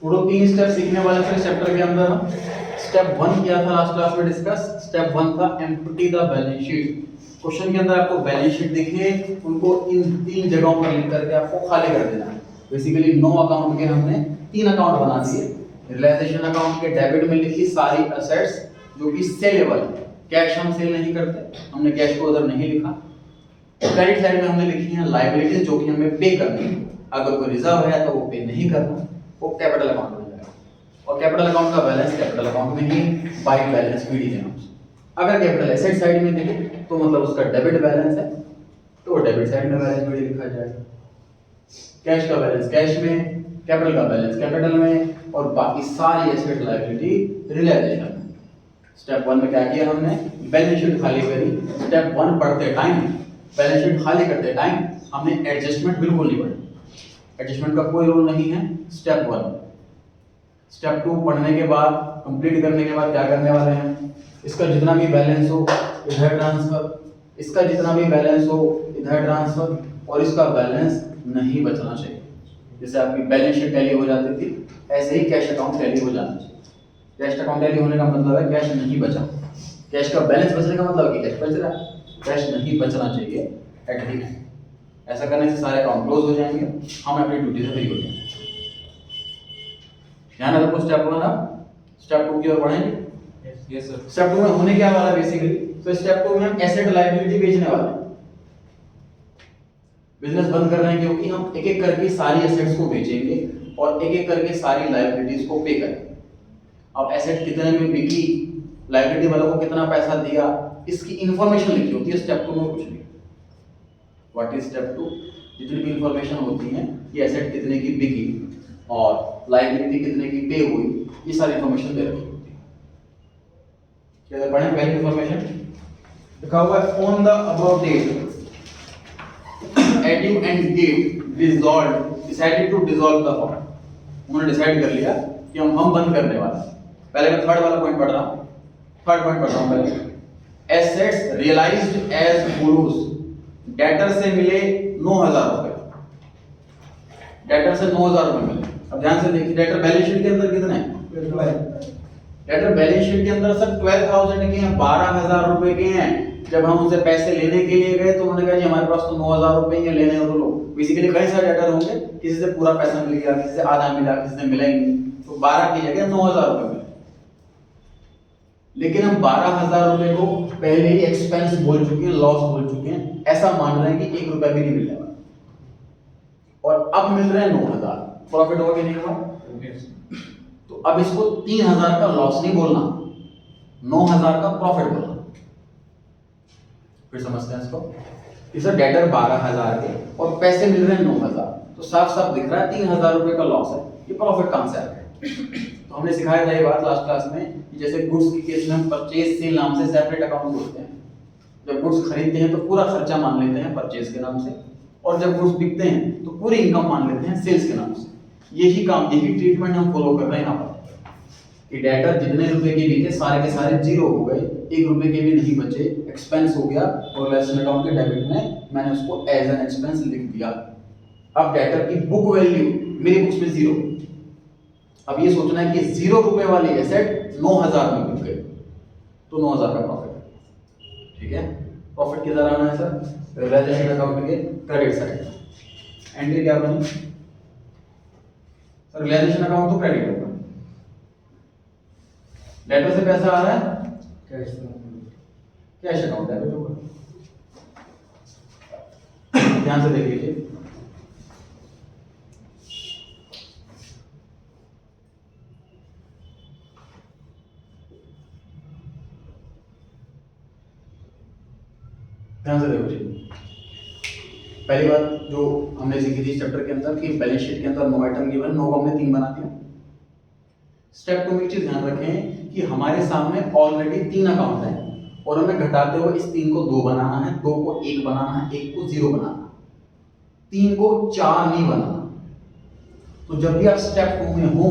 Total 3 step सीखने वाले थे इस चैप्टर के अंदर हम। स्टेप 1 किया था लास्ट क्लास में डिस्कस। स्टेप 1 था empty the balance sheet. Question के अंदर आपको बैलेंस शीट दिखे, उनको इन 3 जगहों पर लिख करके आपको खाली कर देना है। बेसिकली 9 अकाउंट के हमने 3 अकाउंट बना दिए। रियलाइजेशन अकाउंट के डेबिट में लिखी सारी असेट्स जो कि सेलेबल है। कैश हम सेल नहीं करते, हमने कैश को उधर नहीं लिखा। क्रेडिट साइड में हमने लिखी है लायबिलिटीज जो कि हमें पे करनी है। अगर कोई रिजर्व है तो वो पे नहीं करना, वो कैपिटल अकाउंट में जाएगा। और कैपिटल अकाउंट का बैलेंस कैपिटल अकाउंट में ही बाय बैलेंस बीडी देना। अगर कैपिटल एसेट साइड में देखे तो मतलब उसका डेबिट बैलेंस है, तो डेबिट साइड में बैलेंस बीडी लिखा जाएगा। कैश का बैलेंस कैश में, कैपिटल का बैलेंस कैपिटल में, और बाकी सारी एसेट लायबिलिटी रियलाइजेशन में। स्टेप 1 में क्या किया हमने, बैलेंस शीट खाली करी। स्टेप 1 पढ़ते टाइम, बैलेंस शीट खाली करते टाइम हमने एडजस्टमेंट बिल्कुल नहीं पढ़ी। एडजस्टमेंट का कोई रोल नहीं है स्टेप 1। स्टेप 2 पढ़ने के बाद, कंप्लीट करने के बाद क्या करने वाले हैं, इसका जितना भी बैलेंस हो इधर ट्रांसफर, इसका जितना भी बैलेंस हो इधर ट्रांसफर, और इसका बैलेंस नहीं बचना चाहिए। जैसे आपकी बैलेंस शीट टैली हो जाती थी, ऐसे ही कैश अकाउंट टैली हो जाना चाहिए। कैश अकाउंट टैली होने का मतलब है कैश नहीं बचा। कैश का बैलेंस बचने का मतलब है कि कैश बच रहा है, कैश नहीं बचना चाहिए एटलीस्ट। ऐसा करने से सारे अकाउंट क्लोज हो जाएंगे, हम अपनी ड्यूटी से फ्री हो जाएंगे। ध्यान रखो स्टेप 1 अब स्टेप 2 की ओर बढ़ेंगे। Yes sir. स्टेप 2 में होने क्या वाला बेसिकली, तो स्टेप 2 में हम एसेट लायबिलिटी बेचने वाले हैं। बिजनेस बंद कर रहे हैं क्योंकि हम एक एक करके सारी एसेट्स को बेचेंगे और एक एक करके सारी लायबिलिटीज को पे करेंगे। अब एसेट कितने में बिकी, लायबिलिटी वालों को कितना पैसा दिया, इसकी इंफॉर्मेशन लिखी होती है स्टेप 2 में कुछ नहीं। व्हाट इज स्टेप 2, जितनी भी इंफॉर्मेशन होती है कि एसेट कितने की बिकी और लायबिलिटी कितने की पे हुई, ये सारी इंफॉर्मेशन दे रखी होती है। क्या पढ़ें पहली इंफॉर्मेशन लिखा हुआ है on the above date Edu and Gate decided to dissolve the firm. उन्होंने डिसाइड कर लिया कि हम बंद करने वाले हैं। पहले मैं थर्ड वाला पॉइंट पढ़ रहा हूं, थर्ड पॉइंट पढ़ रहा हूं पहले। Assets realised as bonus, debtor से मिले 9000 रुपए, डेटर से 9000 रुपए मिले। अब ध्यान से देखिए, डेटर बैलेंस शीट के अंदर कितने हैं, डेटर बैलेंस शीट के अंदर सब 12000 के हैं, 12000 रुपए के हैं। जब हम उनसे पैसे लेने के लिए गए तो उन्होंने कहा जी हमारे पास तो 9000 रुपए ही लेने हो तो लो। बेसिकली कई सारे डेटर होंगे, किसी से पूरा पैसा मिल गया, किसी से आधा मिला, किसी से मिला ही नहीं, तो 12 की जगह 9000 रुपए मिले। लेकिन हम 12000 रुपए को पहले ही एक्सपेंस बोल चुके हैं, लॉस बोल चुके हैं, ऐसा मान रहे हैं कि 1 रुपया भी नहीं मिलने वाला, और अब मिल रहे हैं 9000। प्रॉफिट होगा कि नहीं होगा? तो अब इसको 3000 का लॉस नहीं बोलना, 9000 का प्रॉफिट बोलना। फिर समझते हैं इसको। इस डेटर 12000 के और पैसे मिल रहे हैं 9000, तो साफ साफ दिख रहा है 3000 रुपए का लॉस है। ये प्रॉफिट कहां से आ गया? तो हमने सिखाया था ये बात लास्ट क्लास में कि जैसे गुड्स के केस में हम परचेज सेल नाम से सेपरेट अकाउंट खोलते हैं। जब गुड्स खरीदते हैं तो पूरा खर्चा मान लेते हैं परचेज के नाम से, और जब गुड्स बिकते हैं तो पूरी इनकम मान लेते हैं सेल्स के नाम से। यही काम, यही ट्रीटमेंट हम फॉलो कर रहे हैं यहाँ पर कि डेटर जितने रुपए के बिके सारे के सारे जीरो हो गए, 1 रुपए के भी नहीं बचे, एक्सपेंस हो गया, और रियलाइजेशन अकाउंट के डेबिट में मैंने उसको एज एन एक्सपेंस लिख दिया। अब डेटर की बुक वैल्यू मेरी बुक्स में 0। अब ये सोचना है कि 0 रुपए वाली एसेट 9000 में बिक गई, तो 9000 का प्रॉफिट है। ठीक है, प्रॉफिट किधर आना है सर? रियलाइजेशन अकाउंट के क्रेडिट साइड। एंट्री क्या बनी सर? रियलाइजेशन अकाउंट तो क्रेडिट होगा, डेटर से पैसा आ रहा है कैश अकाउंट डेबिट होगा। ध्यान से देख लीजिए, ध्यान से देखो। पहली बात जो हमने सीखी थी चैप्टर के अंदर कि बैलेंस शीट के अंदर 9 आइटम गिवन, 9 को हमने 3 बना दिया। स्टेप 2 में एक चीज ध्यान रखें कि हमारे सामने ऑलरेडी 3 अकाउंट है और हमें घटाते हुए इस 3 को 2 बनाना है, 2 को 1 बनाना है, 1 को 0 बनाना है, 3 को 4 नहीं बनाना। तो जब भी आप स्टेप 2 में हो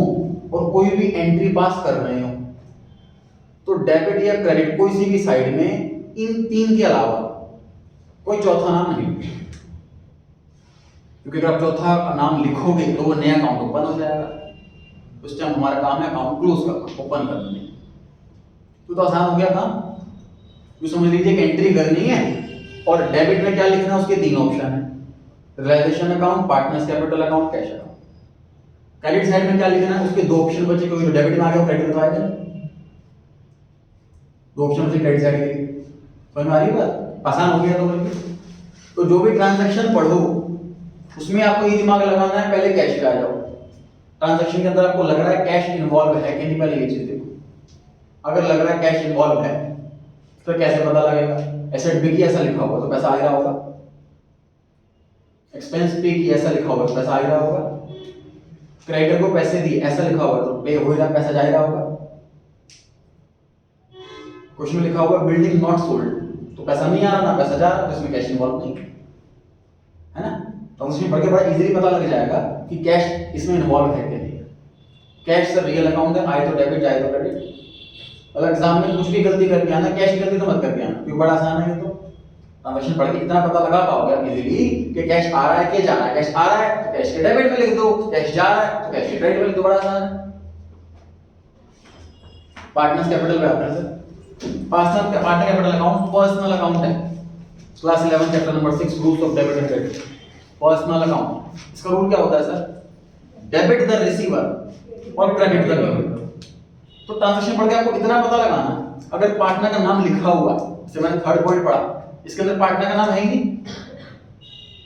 और कोई भी एंट्री पास कर रहे हो तो डेबिट या क्रेडिट कोई सी भी साइड में इन 3 के अलावा कोई चौथा नाम नहीं। क्योंकि अगर आप चौथा नाम लिखोगे तो वो नया अकाउंट ओपन हो जाएगा। उस टाइम हमारा काम है अकाउंट क्लोज करना, ओपन करना नहीं। तो आसान हो गया काम। तो समझ लीजिए कि एंट्री करनी है और डेबिट में क्या लिखना है, उसके तीन ऑप्शन है, realisation account, partners capital account, cash account. Credit side में क्या लिखना है, उसके दो ऑप्शन बचे, क्योंकि डेबिट में आ गया क्रेडिट तो आएगा। दो ऑप्शन बचे क्रेडिट साइड के, समझ में आ रही है बात? आसान हो गया। तो जो भी ट्रांजैक्शन पढ़ो उसमें आपको ये दिमाग लगाना है पहले कैश पे आ जाओ। ट्रांजैक्शन के अंदर आपको लग रहा है कैश इन्वॉल्व है कि नहीं, पहले ये चीज देखो। अगर लग रहा है कैश इन्वॉल्व है तो कैसे पता लगेगा? एसेट पे की ऐसा लिखा होगा तो पैसा आ रहा होगा, एक्सपेंस पे की ऐसा लिखा होगा तो पैसा आ रहा होगा, क्रेडिटर को पैसे दिए ऐसा लिखा होगा तो पे हो रहा, पैसा जा रहा होगा। क्वेश्चन में लिखा होगा बिल्डिंग नॉट सोल्ड तो पैसा नहीं आ रहा, ना पैसा जा रहा, तो इसमें कैश इन्वॉल्व नहीं है ना। तो उसमें पढ़ के बड़ा इजीली पता लग जाएगा कि कैश इसमें इन्वॉल्व है कि नहीं। कैश सर रियल अकाउंट है, आए तो डेबिट जाए तो क्रेडिट। अगर एग्जाम में कुछ भी गलती करके आना, कैश की गलती तो मत करके आना, क्योंकि बड़ा आसान है ये तो। ट्रांजैक्शन पढ़ के इतना पता लगा पाओगे आप इजीली कि कैश आ रहा है कि जा रहा है। कैश आ रहा है तो कैश के डेबिट में लिख दो, कैश जा रहा है तो कैश के क्रेडिट में लिख दो, बड़ा आसान है। पार्टनर्स कैपिटल पे आते हैं sir. Partner capital account personal account है। Class 11 chapter number 6 rules of debit and credit. Personal account, इसका रूल क्या होता है सर? डेबिट द रिसीवर और क्रेडिट द गिवर। तो ट्रांजैक्शन पढ़ के आपको इतना पता लगाना, अगर पार्टनर का नाम लिखा हुआ, जैसे मैंने थर्ड पॉइंट पढ़ा, इसके अंदर पार्टनर का नाम है ही नहीं,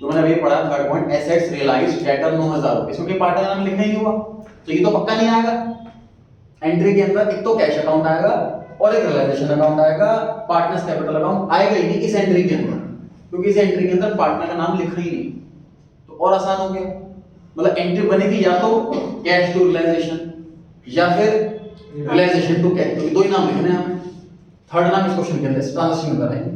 तो मैंने अभी पढ़ा third point, assets realised debtor 9000 रुपए, इसमें पार्टनर का नाम लिखा ही नहीं हुआ, तो ये तो पक्का नहीं आएगा। एंट्री के अंदर एक तो कैश अकाउंट आएगा और एक रियलाइजेशन अकाउंट आएगा, पार्टनर्स कैपिटल अकाउंट आएगा ही नहीं इस एंट्री के अंदर, क्योंकि इस एंट्री के अंदर पार्टनर का नाम लिखा ही नहीं। तो और आसान हो गया, मतलब एंट्री बनेगी या तो कैश टू रियलाइजेशन या फिर रियलाइजेशन टू कैश, क्योंकि दो ही नाम लिखने हैं हमें। थर्ड नाम इस क्वेश्चन के अंदर ट्रांजैक्शन में कराएंगे,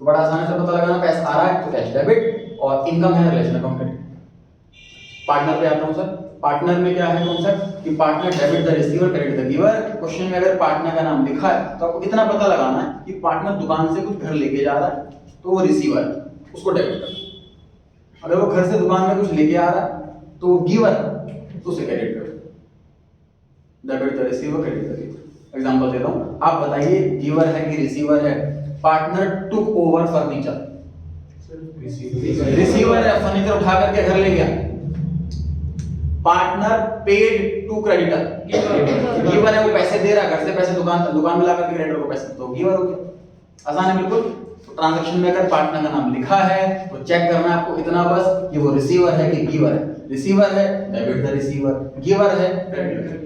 तो बड़ा आसानी से पता लगाना, पैसा आ रहा है तो कैश डेबिट और इनकम है रिलेशन अकाउंट क्रेडिट। पार्टनर पे आता हूं सर। पार्टनर में क्या है कॉन्सेप्ट कि partner debit the receiver credit the giver. Question में अगर पार्टनर का नाम लिखा है तो आपको इतना पता लगाना है कि पार्टनर दुकान से कुछ घर लेके जा रहा है तो वो रिसीवर है, उसको डेबिट कर। अगर वो घर से दुकान में कुछ लेके आ रहा है तो वो गिवर तो उसे क्रेडिट कर। Debit the receiver credit the giver. Example देता हूं, आप बताइए गिवर है कि रिसीवर है? Partner took over furniture, receiver है, फर्नीचर उठा करके घर ले गया। Partner paid to creditor, giver है, वो पैसे दे रहा, घर से पैसे दुकान में ला करके क्रेडिटर को पैसे, तो गिवर हो गया। आसान है बिल्कुल। तो ट्रांजैक्शन में अगर पार्टनर का नाम लिखा है तो चेक करना है आपको इतना बस कि वो रिसीवर है कि गिवर है। रिसीवर है डेबिट द रिसीवर, गिवर है क्रेडिट।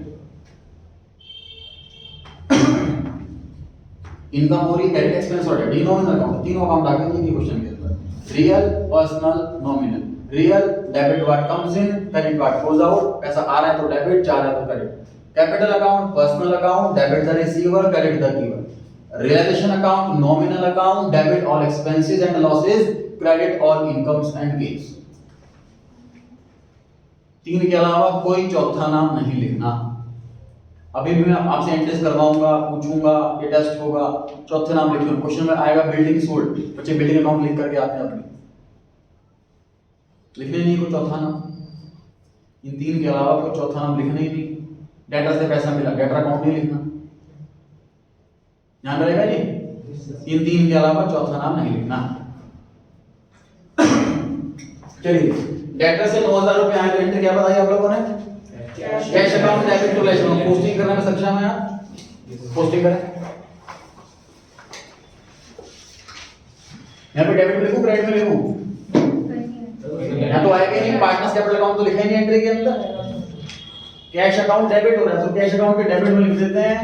इनकम हो रही है, क्रेडिट एक्सपेंस और डेबिट, नॉमिनल अकाउंट, तीनों अकाउंट आ गए ये क्वेश्चन के अंदर। Real, personal, nominal. Real debit what comes in, credit what goes out. पैसा आ रहा है तो डेबिट, जा रहा है तो credit. Capital account, personal account, debit the receiver, credit the giver. Realisation account, nominal account, debit all expenses and losses, credit all incomes and gains. तीन के अलावा कोई चौथा नाम नहीं लिखना। अभी भी मैं आपसे एंट्रीज करवाऊंगा, पूछूंगा, ये टेस्ट होगा, चौथे नाम लिखिए। क्वेश्चन में आएगा बिल्डिंग सोल्ड, बच्चे बिल्डिंग अकाउंट लिख करके आते हैं अपने, लिखने नहीं कोई चौथा नाम। इन तीन के अलावा कोई चौथा नाम लिखना ही नहीं। डेटर से पैसा मिला, डेटर अकाउंट नहीं लिखना, ध्यान रहेगा जी। इन तीन के अलावा चौथा नाम नहीं लिखना। चलिए, डेटर से 9000 रुपए आए तो एंट्री क्या बताई आप लोगों ने? Cash account debit to relation. Posting करने में सक्षम है आप? पोस्टिंग करें। यहाँ पे डेबिट में लिखूं, क्रेडिट में लिखूं? यहाँ तो आएगा ही नहीं, पार्टनर्स कैपिटल अकाउंट तो लिखा ही नहीं एंट्री के अंदर। कैश अकाउंट डेबिट हो रहा है तो कैश अकाउंट के डेबिट में लिख देते हैं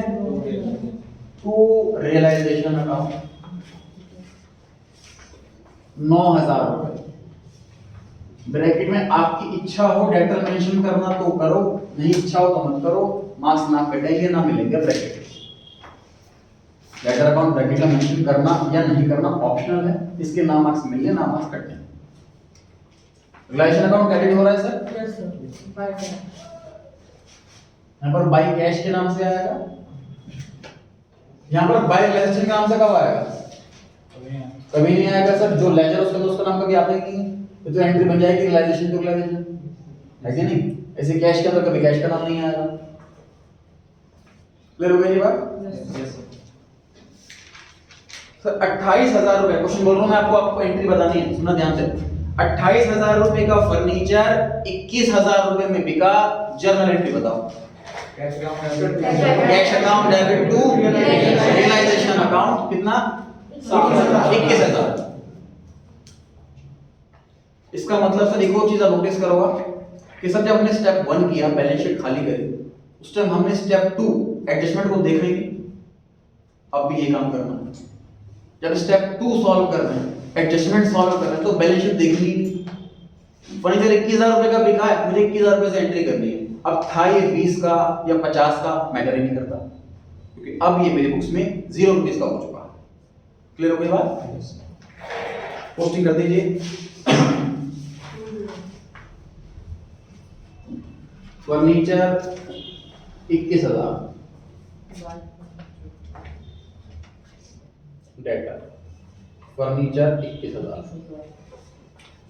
टू रियलाइजेशन अकाउंट 9000 रुपए। ब्रैकेट में आपकी इच्छा हो डेटर मेंशन करना तो करो, नहीं इच्छा हो तो मत करो, मार्क्स ना कटेंगे ना मिलेंगे ब्रैकेट। डेटर अकाउंट ब्रैकेट में मेंशन करना या नहीं करना ऑप्शनल है, इसके ना मार्क्स मिलेंगे ना मार्क्स कटेंगे। रियलाइजेशन अकाउंट क्रेडिट हो रहा है सर? Yes sir. यहाँ पर बाई कैश के नाम से आएगा, यहाँ पर बाई रियलाइजेशन के नाम से कब आएगा? कभी नहीं आएगा सर। जो लेजर उसके अंदर उसका नाम कभी आता ही नहीं है। तो एंट्री बन जाएगी रियलाइजेशन टू रियलाइजेशन, है कि नहीं? ऐसे कैश के अंदर कभी कैश का नाम नहीं आएगा। क्लियर हो गई ये बात? सर 28,000 रुपए, क्वेश्चन बोल रहा हूं मैं आपको एंट्री बतानी है, सुनना ध्यान से। 28,000 रुपए का फर्नीचर 21,000 रुपए में बिका, जर्नल एंट्री बताओ। Cash account debit to realisation account कितना? 21,000। इसका मतलब सर एक और चीज आप नोटिस करोगा कि सर जब हमने स्टेप 1 किया, बैलेंस शीट खाली करी, उस टाइम हमने स्टेप 2 एडजस्टमेंट को देख रही थी। अब भी ये काम करना है, जब स्टेप 2 सॉल्व कर रहे हैं, एडजस्टमेंट सॉल्व कर रहे हैं, तो बैलेंस शीट देखनी नहीं। फर्नीचर 21,000 रुपए का बिका है, मुझे 21,000 रुपए से एंट्री करनी है। अब था ये 20 का या 50 का मैटर ही नहीं करता, क्योंकि अब ये मेरे बुक्स में 0 रुपीस का हो चुका है। क्लियर हो गई बात? पोस्टिंग कर दीजिए। Furniture 21,000, data furniture 21,000।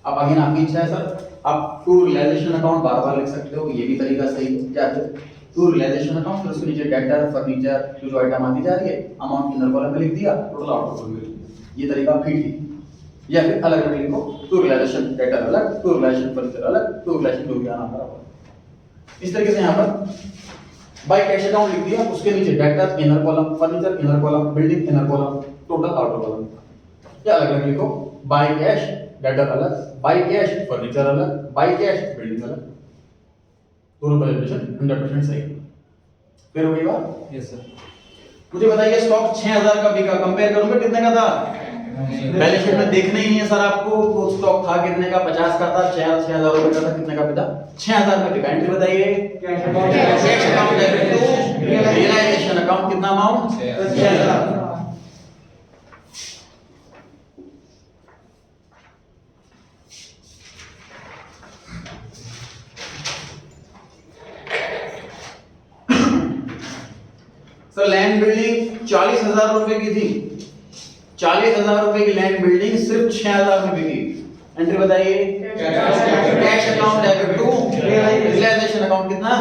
अब अगेन आपकी इच्छा है सर, आप टू रियलाइजेशन अकाउंट बार बार लिख सकते हो, ये भी तरीका सही है। क्या है? टू रियलाइजेशन अकाउंट, फिर उसके नीचे डेटा फर्नीचर जो आइटम आती जा रही है, अमाउंट इनर कॉलम में लिख दिया, टोटल आउटर कॉलम में लिख दिया। ये तरीका भी ठीक है। या फिर अलग अलग लिखो, टू रियलाइजेशन डेटा अलग, टू रियलाइजेशन फर्नीचर अलग, टू रियलाइजेशन जो भी आना अलग। इस तरीके से यहाँ पर बाय कैश अकाउंट लिख दिया, उसके नीचे data inner column, furniture inner column, building inner column, total outer column. या अलग अलग लिखो, बाय कैश डेटा अलग, बाय कैश फर्नीचर अलग, बाय कैश बिल्डिंग अलग। दोनों प्रेजेंटेशन 100% सही। फिर हो गई बात? Yes sir. मुझे बताइए स्टॉक 6,000 का बिका, कंपेयर करूंगा कितने का था? बैलेंस शीट में देखना ही नहीं है सर आपको, वो स्टॉक था कितने का? 50 का था, 6,000 रुपए का था, कितने का बिका? 6,000 का बिका। एंट्री बताइए। Cash account debit to realisation account कितना अमाउंट? 6,000। सर लैंड बिल्डिंग 40,000 रुपए की थी, 40,000 रुपए की लैंड बिल्डिंग सिर्फ 6,000 में बिकी। एंट्री बताइए। Cash account debit to realisation account कितना?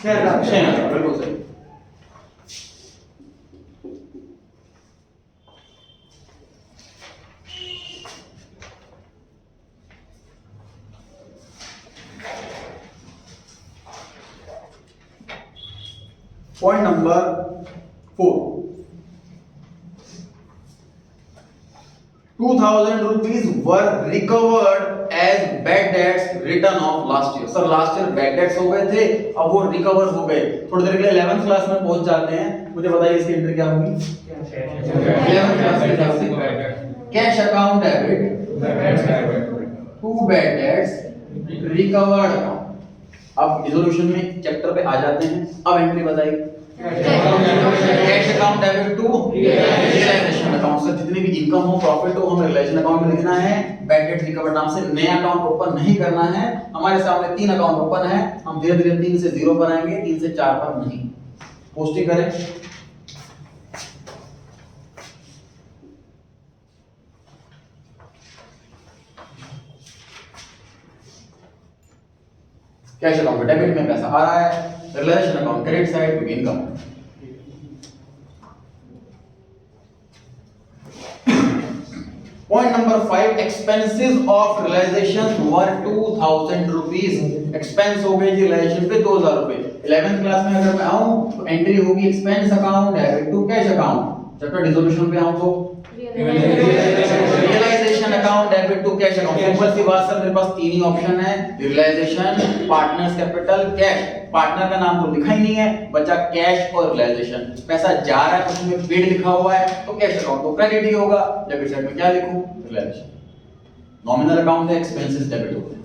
6,000। बिल्कुल सही। Point number 4, 2,000 rupees were recovered as bad debts written off last year। Sir last year bad debts हो गए थे, अब वो रिकवर हो गए। थोड़ी देर के लिए 11th क्लास में पहुंच जाते हैं। मुझे बताइए इसकी एंट्री क्या होगी? 11th क्लास के हिसाब से cash account debit to bad debts recovered account. अब रिजोल्यूशन में चैप्टर पे आ जाते हैं। अब एंट्री बताइए। Cash account debit to realisation account. Sir जितनी भी इनकम हो, प्रॉफिट हो, हमें रियलाइजेशन अकाउंट में लिखना है। बैड डेट रिकवर नाम से नया अकाउंट ओपन नहीं करना है। हमारे सामने 3 अकाउंट ओपन है, हम धीरे धीरे 3 से 0 पर आएंगे, 3 से 4 पर नहीं। पोस्टिंग करें। कैश अकाउंट में डेबिट में पैसा आ रहा है, रियलाइजेशन अकाउंट क्रेडिट साइड क्योंकि income. Point number 5, expenses of realisation were 2,000 rupees. Expense हो गए जी रियलाइजेशन पे 2,000 रुपए। 11th क्लास में अगर मैं आऊं तो एंट्री होगी expense account debit to cash account. जब मैं डिसोल्यूशन पे आऊं तो realisation account debit to cash account. Simple सी बात सर, मेरे पास 3 ही ऑप्शन है, realisation, partners capital, cash. Partner का नाम तो लिखा ही नहीं है, बचा कैश और रियलाइजेशन। पैसा जा रहा है, कुछ में पेड लिखा हुआ है तो कैश अकाउंट तो क्रेडिट ही होगा। डेबिट साइड में क्या लिखूं? रियलाइजेशन। नॉमिनल अकाउंट है, एक्सपेंसेस डेबिट होते हैं।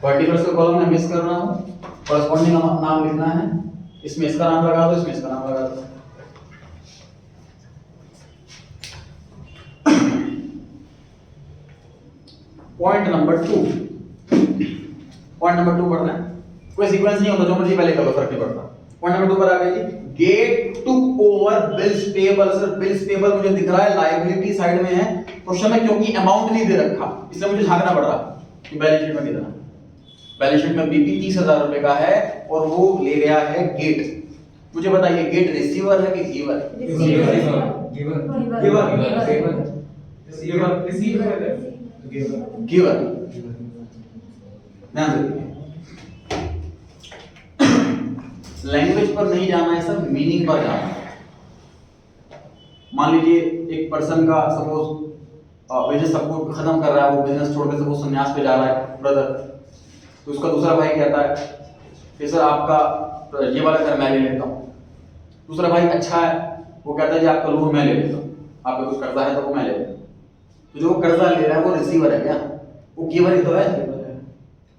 पर्टिकुलर्स का कॉलम में मिस कर रहा हूं, कॉरेस्पॉन्डिंग नाम लिखना है। इसमें इसका नाम लगा दो, इसमें इसका नाम लगा दो। पॉइंट नंबर 2, पॉइंट नंबर 2 पढ़ना है। कोई सीक्वेंस नहीं होता, जो मर्जी पहले कर लो, फर्क नहीं पड़ता। पॉइंट नंबर 2 पर आ गई, Gate to over bills payable. Sir bills payable मुझे दिख रहा है लायबिलिटी साइड में है क्वेश्चन में, क्योंकि अमाउंट नहीं दे रखा इसलिए मुझे झांकना पड़ रहा कि बैलेंस शीट में कितना। बैलेंस शीट में बीपी 30,000 रुपए का है और वो ले गया है गेट। मुझे बताइए गेट रिसीवर है कि गिवर? गिवर। ध्यान रखिए लैंग्वेज पर नहीं जाना है सर, मीनिंग पर जाना है। मान लीजिए एक पर्सन का सपोज बिजनेस सबको खत्म कर रहा है, वो बिजनेस छोड़ के सपोज संन्यास पे जा रहा है ब्रदर, तो उसका दूसरा भाई कहता है कि सर आपका ये वाला घर मैं ले लेता हूँ। दूसरा भाई अच्छा है, वो कहता है जी आपका लोन मैं ले लेता हूँ, आपका कुछ कर्जा है तो वो मैं ले लेता हूँ। तो जो कर्जा ले रहा है वो रिसीवर है क्या? वो गिवर ही तो है।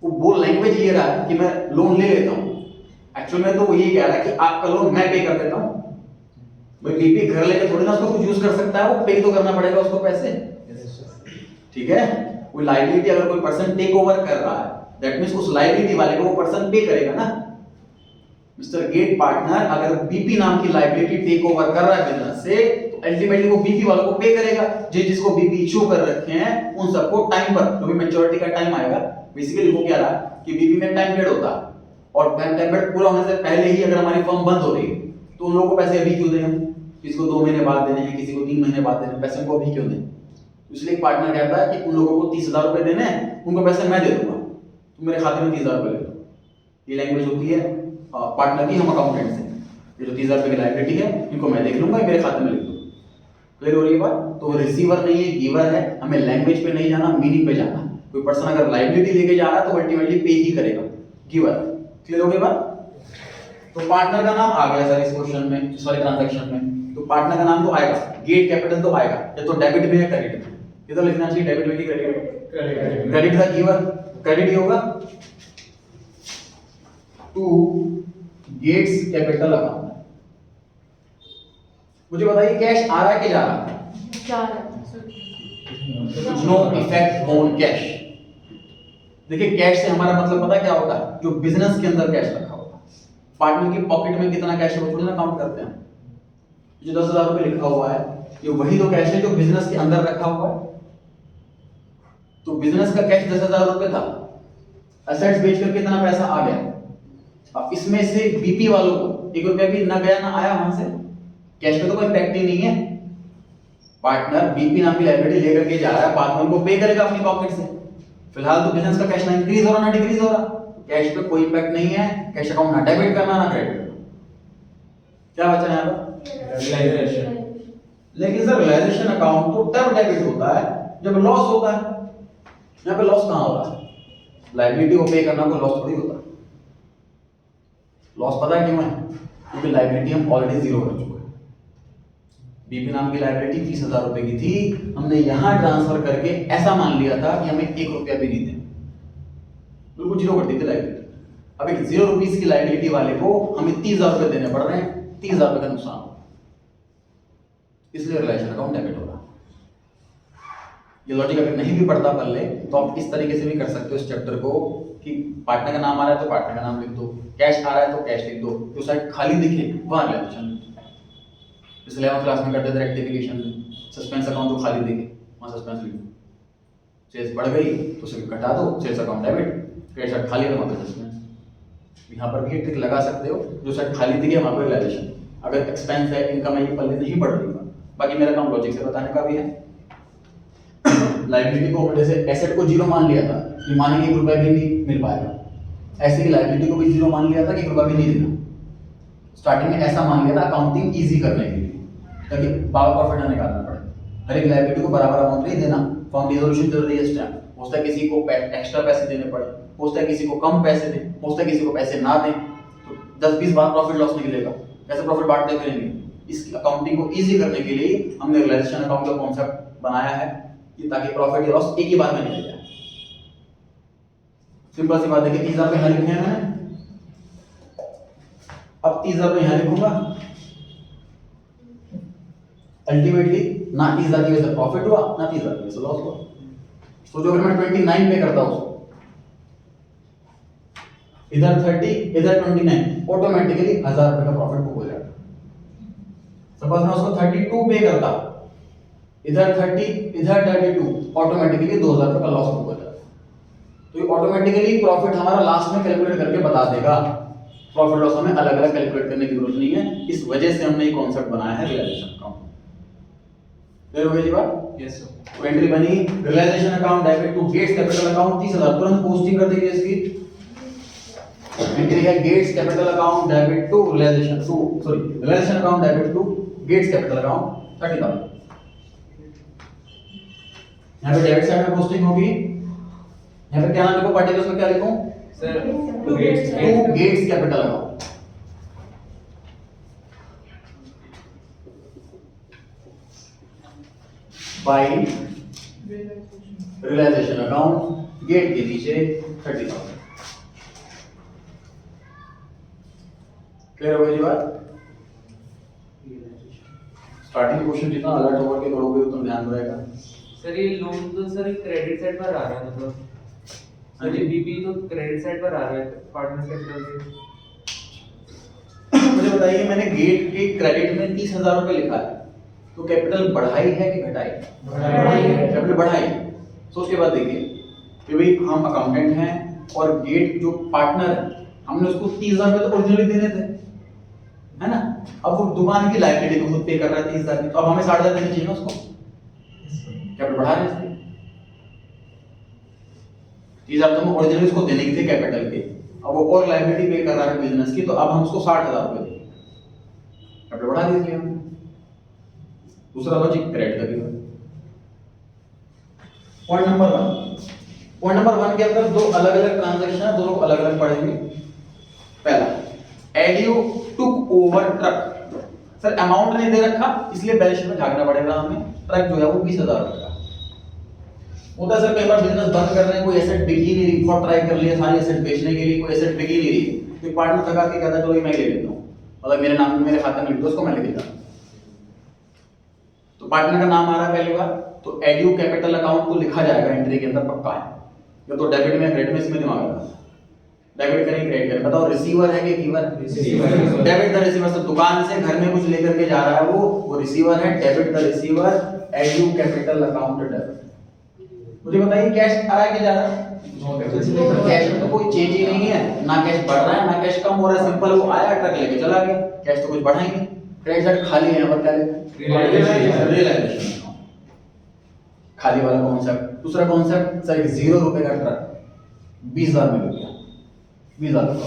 वो लैंग्वेज ये रहा है कि मैं लोन ले लेता हूँ, एक्चुअल में तो वो ये कह रहा है कि आपका लोन मैं पे कर देता हूँ। भाई बीपी घर लेके थोड़ी ना उसको कुछ यूज कर सकता है, वो पे तो करना पड़ेगा उसको पैसे, ठीक है। कोई लायबिलिटी अगर कोई पर्सन टेक ओवर कर रहा है, दैट मींस उस लायबिलिटी वाले को वो पर्सन पे करेगा ना। मिस्टर गेट पार्टनर अगर बीपी नाम की लायबिलिटी टेक ओवर कर रहा है बिजनेस से, तो अल्टीमेटली वो बीपी वालों को पे करेगा। जिसको बीपी इशू कर रखे हैं उन सबको टाइम पर, जो भी मैच्योरिटी का टाइम आएगा, बेसिकली वो क्या रहा कि बीपी में टाइम पीरियड होता है और टाइम पीरियड पूरा होने से पहले ही अगर हमारी फर्म बंद हो रही है तो उन लोगों को पैसे अभी क्यों दें? किसी को 2 महीने बाद देने हैं, किसी को 3 महीने बाद देने हैं, पैसे उनको अभी क्यों दें? इसलिए पार्टनर कहता है कि उन लोगों को 30,000 रुपए देने हैं, उनको पैसे मैं दे दूंगा, तुम मेरे खाते में 30,000 रुपए ले लो। ये लैंग्वेज होती है पार्टनर की, हम अकाउंटेंट से। ये जो 30,000 रुपए की लायबिलिटी है इनको मैं देख लूंगा, मेरे खाते में लिख दो। क्लियर हो रही है बात? तो रिसीवर नहीं है, गिवर है। हमें लैंग्वेज पे नहीं जाना, मीनिंग पे जाना। कोई पर्सन अगर लायबिलिटी लेके जा रहा है तो अल्टीमेटली पे ही करेगा, गिवर। क्लियर हो गई बात? तो पार्टनर का नाम आ गया सर इस क्वेश्चन में, इस वाले ट्रांजैक्शन में। तो पार्टनर का नाम तो आएगा, गेट कैपिटल तो आएगा, या तो डेबिट में या क्रेडिट में। किधर लिखना चाहिए, डेबिट में कि क्रेडिट में? क्रेडिट का गिवर क्रेडिट ही होगा टू गेट्स कैपिटल अकाउंट। मुझे बताइए कैश आ रहा है कि जा रहा है? जा रहा है। No effect on cash. देखिए कैश से हमारा मतलब पता क्या होता है? जो बिजनेस के अंदर कैश रखा होता है। पार्टनर के पॉकेट में कितना कैश है वो थोड़ी ना काउंट करते हैं। जो 10,000 रुपए लिखा हुआ है ये वही तो कैश है जो बिजनेस के अंदर रखा हुआ है। तो बिजनेस का कैश 10,000 रुपए था, एसेट्स बेचकर कितना पैसा आ गया? अब इसमें से बीपी वालों को 1 रुपया भी ना गया ना आया वहां से, कैश पे तो कोई इम्पैक्ट ही नहीं है। पार्टनर बीपी नाम की लायबिलिटी लेकर के जा रहा है, पार्टनर को पे करेगा अपनी पॉकेट से। फिलहाल तो बिजनेस का कैश ना इंक्रीज हो रहा ना डिक्रीज हो रहा, कैश पे कोई इम्पैक्ट नहीं है। कैश अकाउंट ना डेबिट करना ना क्रेडिट करना। क्या बचा यहां पर? रियलाइजेशन। लेकिन सर रियलाइजेशन अकाउंट तो तब डेबिट होता है जब लॉस होता है। यहां पे लॉस कहां हो रहा है? लायबिलिटी को पे करना कोई लॉस थोड़ी होता है। लॉस पता है क्यों है? क्योंकि लायबिलिटी हम ऑलरेडी जीरो कर चुके हैं। बीपी नाम की लायबिलिटी 30,000 रुपए की थी, हमने यहां ट्रांसफर करके ऐसा मान लिया था कि हमें 1 रुपया भी नहीं देना, बिल्कुल जीरो कर दी थी लायबिलिटी। अब एक 0 रुपीस की लायबिलिटी वाले को हमें 30,000 रुपए देने पड़ रहे हैं, 30,000 रुपए का नुकसान, इसलिए रिलेशन अकाउंट डेबिट हो रहा। ये लॉजिक अगर नहीं भी पढ़ता पल्ले तो आप इस तरीके से भी कर सकते हो इस चैप्टर को कि पार्टनर का नाम आ रहा है तो पार्टनर का नाम लिख दो, कैश आ रहा है तो कैश लिख दो, जो साइड खाली दिखे वहां रिलेशन। इस 11th क्लास में करते थे रेक्टिफिकेशन में, सस्पेंस अकाउंट जो खाली दिखे वहां सस्पेंस लिख दो, सेल्स बढ़ गई तो उसे कटा दो, sales account debit, credit side खाली है तो वहां पे सस्पेंस। यहाँ पर भी ट्रिक लगा सकते हो, जो साइड खाली दिखे वहां पर रिलेशन। अगर एक्सपेंस है, इनकम है, ये पल्ले नहीं पड़ रही, बाकी मेरा काम लॉजिक से बताने का भी है। लायबिलिटी को जैसे एसेट को जीरो मान लिया था कि मानेंगे 1 रुपया भी नहीं मिल पाएगा, ऐसे ही लायबिलिटी को भी जीरो मान लिया था कि 1 रुपया भी नहीं देना। स्टार्टिंग में ऐसा मान लिया था अकाउंटिंग इजी करने के लिए, ताकि बार प्रॉफिट ना निकालना पड़े, हर एक लायबिलिटी को बराबर अमाउंट नहीं देना। फॉर्म डिसोल्यूशन चल रही है इस टाइम, हो सकता है किसी को एक्स्ट्रा पैसे देने पड़े, हो सकता है किसी को कम पैसे दें, हो सकता है किसी को पैसे ना दें, तो 10-20 बार प्रॉफिट लॉस निकलेगा, कैसे प्रॉफिट बांटते फिरेंगे। इस अकाउंटिंग को इजी करने के लिए हमने रियलाइजेशन अकाउंट का कॉन्सेप्ट बनाया है कि ताकि प्रॉफिट या लॉस एक ही बार में निकल जाए। सिंपल सी बात है कि 30,000 रुपए यहाँ लिखे हैं मैंने, अब 30,000 रुपए यहाँ लिखूंगा, अल्टीमेटली ना 30,000 की वजह से प्रॉफिट हुआ ना 30,000 की वजह से लॉस हुआ। तो जो अगर मैं 29 पे करता हूं, इधर 30 इधर 29, ऑटोमेटिकली 1,000 रुपए का प्रॉफिट बुक हो जाएगा। सपोज मैं उसको 32 पे करता, इधर 30 इधर 32, ऑटोमेटिकली 2000 रुपए का लॉस हो जाता। तो ये ऑटोमेटिकली प्रॉफिट हमारा लास्ट में कैलकुलेट करके बता देगा। प्रॉफिट लॉस हमें अलग अलग कैलकुलेट करने की जरूरत नहीं है, इस वजह से हमने ये कॉन्सेप्ट बनाया है रियलाइजेशन अकाउंट। क्लियर हो गई जी बात? Yes sir. तो एंट्री बनी realisation account debit to Gates capital account 30,000, तुरंत पोस्टिंग कर देंगे इसकी। एंट्री है Gates capital account debit to realisation account debit to Gates capital account 30,000। यहाँ पे डेबिट साइड में पोस्टिंग होगी, यहाँ पे क्या नाम लिखो पार्टिकल्स में, क्या लिखूं sir to Gates capital account. By realisation account Gate के नीचे 30,000। क्लियर हो गई जी बात? स्टार्टिंग क्वेश्चन जितना अलर्ट होकर के करोगे उतना ध्यान रहेगा। सर ये लोन तो सर क्रेडिट साइड पर आ रहा है, मतलब सर ये बीपी तो क्रेडिट साइड पर आ रहा है पार्टनर्स कैपिटल से। मुझे बताइए, मैंने गेट के क्रेडिट में 30,000 रुपए लिखा है, तो कैपिटल बढ़ाई है कि घटाई? बढ़ाई है। कैपिटल बढ़ाई। तो उसके बाद देखिए कि भाई हम अकाउंटेंट हैं और गेट जो पार्टनर है हमने उसको 30,000 रुपए तो ओरिजिनली देने थे, है ना? अब वो दुकान की लायबिलिटी को खुद पे कर रहा है 30,000 की, तो अब हमें 60,000 देने चाहिए ना उसको। कैपिटल बढ़ा रहे हैं 30,000 तो हम ओरिजिनली उसको देने के थे कैपिटल के, अब वो और लायबिलिटी पे कर रहा है बिजनेस की, तो अब हम उसको 60,000 रुपए देंगे, कैपिटल बढ़ा दीजिए हम। दूसरा लॉजिक क्रेडिट का भी है। पॉइंट नंबर 1 के अंदर दो अलग अलग ट्रांजैक्शन है, दोनों को अलग अलग पढ़ेंगे। पहला, एडयू took over truck. Sir amount नहीं दे रखा इसलिए बैलेंस शीट में झांकना पड़ेगा हमें। ट्रक जो है वो 20,000 रुपए का होता है। सर कई बार बिजनेस बंद कर रहे हैं, कोई एसेट बिक ही नहीं रही, बहुत ट्राई कर लिया सारी एसेट बेचने के लिए, कोई एसेट बिक ही नहीं रही, तो पार्टनर थका के कहता है चलो ये मैं ले लेता हूँ, मतलब मेरे नाम मेरे खाते में लिख दो, उसको मैं लेके जाता हूँ। तो पार्टनर का नाम आ रहा है पहली बार, तो एडयू कैपिटल अकाउंट को लिखा जाएगा एंट्री के अंदर, पक्का है। या तो डेबिट में क्रेडिट में, इसमें दिमाग लगा, डेबिट करें क्रेडिट करें। बताओ रिसीवर है कि giver? Receiver. Debit the receiver, तो दुकान से घर में कुछ लेकर के जा रहा है वो रिसीवर है। डेबिट द रिसीवर, एडयू कैपिटल अकाउंट डेबिट। मुझे बताइए कैश आ रहा है कि जा रहा है? कैश में तो कोई चेंज ही नहीं है, ना कैश बढ़ रहा है ना कैश कम हो रहा है, सिंपल वो आया ट्रक लेके चला गया, कैश तो कुछ बढ़ा ही नहीं। क्रेडिट साइड खाली है, यहाँ पर क्या लिखा है? रियलाइजेशन खाली वाला कॉन्सेप्ट। दूसरा कॉन्सेप्ट, सर 0 रुपए का ट्रक 20,000 में बिक गया, 20,000 का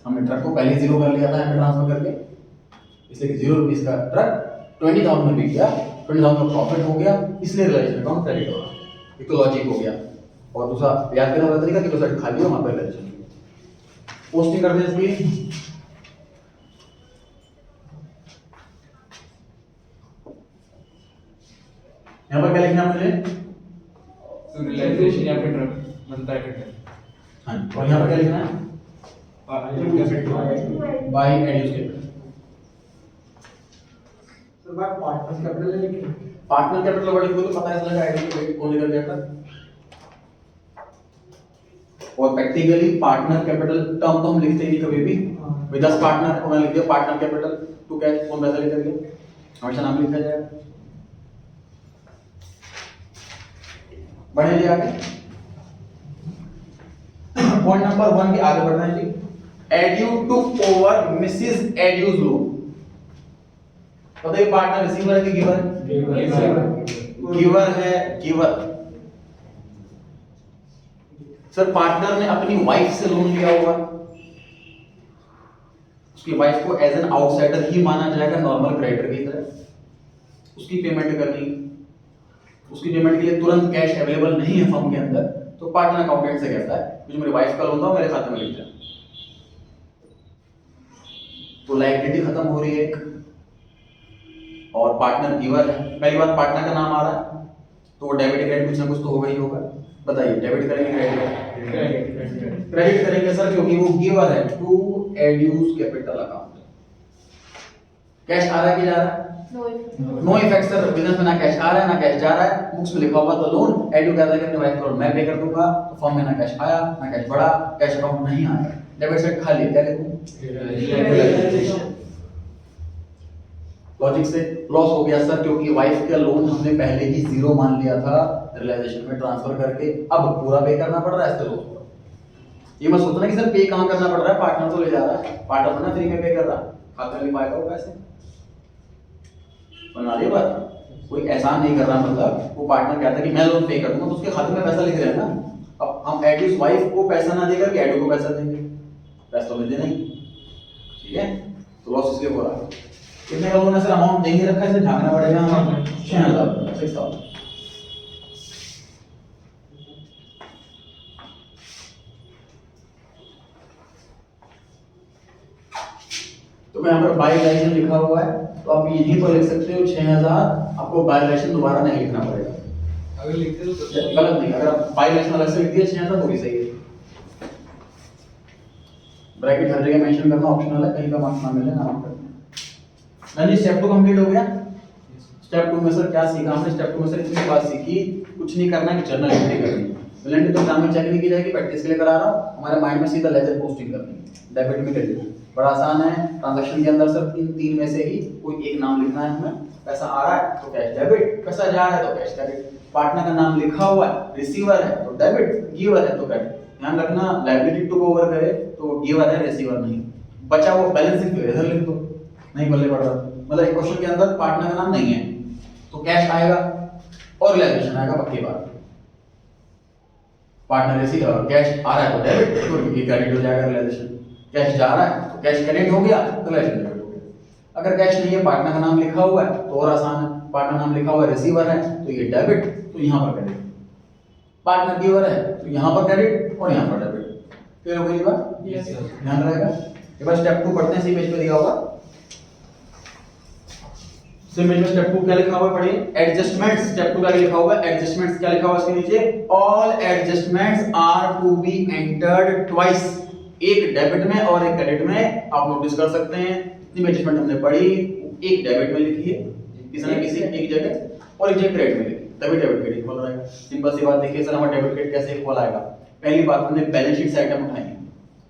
हमने ट्रक को पहले 0 कर लिया था हमें ट्रांसफर करके, इसलिए कि 0 रुपीस का ट्रक 20,000 में बिक गया, 20,000 का प्रॉफिट हो गया, इसलिए रियलाइजेशन अकाउंट क्रेडिट हो रहा है। एक तो लॉजिक हो गया, और दूसरा याद करने वाला तरीका कि जो साइड खाली हो वहां पर रियलाइजेशन पोस्टिंग कर दें इसकी। यहाँ पर क्या लिखना है मुझे? रियलाइजेशन या फिर ट्रक बनता है कैपिटल। हाँ, और यहाँ पर क्या लिखना है? बाय एडयूस कैपिटल। तो बात पार्टनर्स कैपिटल ले लिखे। पार्टनर कैपिटल वर्ड को तो पता है इसलिए आईडी को वेट कौन लेकर गया था। और प्रैक्टिकली पार्टनर कैपिटल टर्म तो हम लिखते ही नहीं कभी भी। विद अस पार्टनर उन्होंने लिख दिया पार्टनर कैपिटल टू कैश, कौन पैसा लेकर गया, हमेशा नाम लिखा जाएगा। बढ़े जी आगे। पॉइंट नंबर 1 के आगे बढ़ना है जी। एडयू टुक ओवर मिसेस एडयूज लोन। बताइए पार्टनर रिसीवर है कि गिवर? गिवर है, गिवर। सर पार्टनर ने अपनी वाइफ से लोन लिया होगा, उसकी वाइफ को एज एन आउटसाइडर ही माना जाएगा, नॉर्मल क्रेडिटर की तरह। उसकी पेमेंट करनी, उसकी पेमेंट के लिए तुरंत कैश अवेलेबल नहीं है फर्म के अंदर, तो पार्टनर अकाउंटेंट से कहता है मुझे मेरी वाइफ का लोन था मेरे खाते में लिख जाए, तो लायबिलिटी खत्म हो रही है एक, और पार्टनर गिवर है। पहली बात पार्टनर का नाम आ रहा है तो वो डेबिट क्रेडिट कुछ ना कुछ तो होगा ही होगा। बताइए डेबिट करेंगे क्रेडिट? क्रेडिट करेंगे सर, क्योंकि वो गिवर है टू एडयूस कैपिटल अकाउंट। कैश आ रहा है कि जा रहा है? नो इफेक्ट सर, बिजनेस में ना कैश आ रहा है ना कैश जा रहा है, बुक्स में लिखा हुआ तो लोन, एडयू कहता है कि अपने वाइफ को मैं पे कर दूंगा, तो फॉर्म में ना कैश आया ना कैश बढ़ा, कैश अकाउंट नहीं आया, डेबिट साइड खाली है, क्या लिखूं? लॉजिक से लॉस हो गया सर, क्योंकि वाइफ का लोन हमने पहले ही 0 मान लिया था रियलाइजेशन में ट्रांसफर करके, अब पूरा पे करना पड़ रहा है, इससे लॉस हो रहा। ये मत सोचना कि सर पे कहाँ करना पड़ रहा है, पार्टनर तो ले जा रहा है, पार्टनर ना फ्री में पे कर रहा है, खाता नहीं पाएगा वो पैसे। बना लिया बात, कोई एहसान नहीं कर रहा, मतलब वो पार्टनर कहता है कि मैं लोन पे कर दूंगा, तो उसके खाते में पैसा लिख रहे हैं ना। अब हम एडयूस वाइफ को पैसा ना देकर के एडू को पैसा देंगे, पैसा तो देना ही, ठीक है। तो लॉस इसलिए हो रहा है। कितने का लोन है सर, अमाउंट नहीं रखा है, इसे झांकना पड़ेगा हमें 6000 6000। तो मैं यहाँ पर बाय लाइसेंस लिखा हुआ है, तो आप यहीं पर लिख सकते हो 6000, आपको बाय लाइसेंस दोबारा नहीं लिखना पड़ेगा। अगर लिखते हो तो गलत नहीं, अगर आप बाय लाइसेंस अलग से लिख दिया 6000 तो भी सही है। ब्रैकेट हर जगह मेंशन करना ऑप्शनल है, कहीं का मार्क्स ना मिले ना मार्क करना। नहीं, स्टेप 2 कंप्लीट हो गया। स्टेप 2 में सर क्या सीखा हमने, स्टेप 2 में सर इतनी बात सीखी, कुछ नहीं करना है, जर्नल एंट्री करनी है। बैलेंस तो एग्जाम में चेक नहीं की जाएगी, प्रैक्टिस के लिए करा रहा हूं, हमारे माइंड में सीधा लेजर पोस्टिंग करनी है, डेबिट में क्रेडिट। बड़ा आसान है, ट्रांजैक्शन के अंदर सर तीन में से ही कोई एक नाम लिखना है हमें। पैसा आ रहा है तो कैश डेबिट, पैसा जा रहा है तो कैश क्रेडिट। पार्टनर का नाम लिखा हुआ है, रिसीवर है तो डेबिट, गिवर है तो क्रेडिट। ध्यान रखना, लायबिलिटी टू ओवर करे तो गिवर है, रिसीवर नहीं। बचा वो बैलेंस शीट पे इधर लिख दो, नहीं बल्ले पड़ रहा, मतलब एक क्वेश्चन के अंदर पार्टनर का नाम नहीं है तो कैश आएगा और रियलाइजेशन आएगा, पक्की बात। पार्टनर रिसीवर, कैश आ रहा है तो डेबिट, तो ये क्रेडिट हो जाएगा रियलाइजेशन। कैश जा रहा है तो कैश क्रेडिट हो गया तो रियलाइजेशन डेबिट हो गया। अगर कैश नहीं है, पार्टनर का नाम लिखा हुआ है तो और आसान है, पार्टनर नाम लिखा हुआ है, रिसीवर है तो ये डेबिट, तो यहाँ पर क्रेडिट। पार्टनर गिवर है तो यहाँ पर क्रेडिट और यहाँ पर डेबिट। क्लियर हो गई बात? Yes sir. ध्यान रहेगा। एक बार स्टेप 2 पढ़ते हैं, इसी पेज पे दिया होगा। सिंपल में स्टेप 2 क्या लिखा हुआ है, पढ़िए। एडजस्टमेंट्स, स्टेप 2 का लिखा हुआ है एडजस्टमेंट्स, क्या लिखा हुआ है इसके नीचे, all adjustments are to be entered twice. एक डेबिट में और एक क्रेडिट में, आप नोटिस कर सकते हैं इतनी एडजस्टमेंट हमने पढ़ी, एक डेबिट में लिखी है किसी न किसी एक जगह, और एक जगह क्रेडिट में लिखी, तभी डेबिट क्रेडिट इक्वल रहेगा। सिंपल सी बात, देखिए सर हमारा डेबिट क्रेडिट कैसे इक्वल आएगा। पहली बात, हमने बैलेंस शीट से आइटम उठाई है,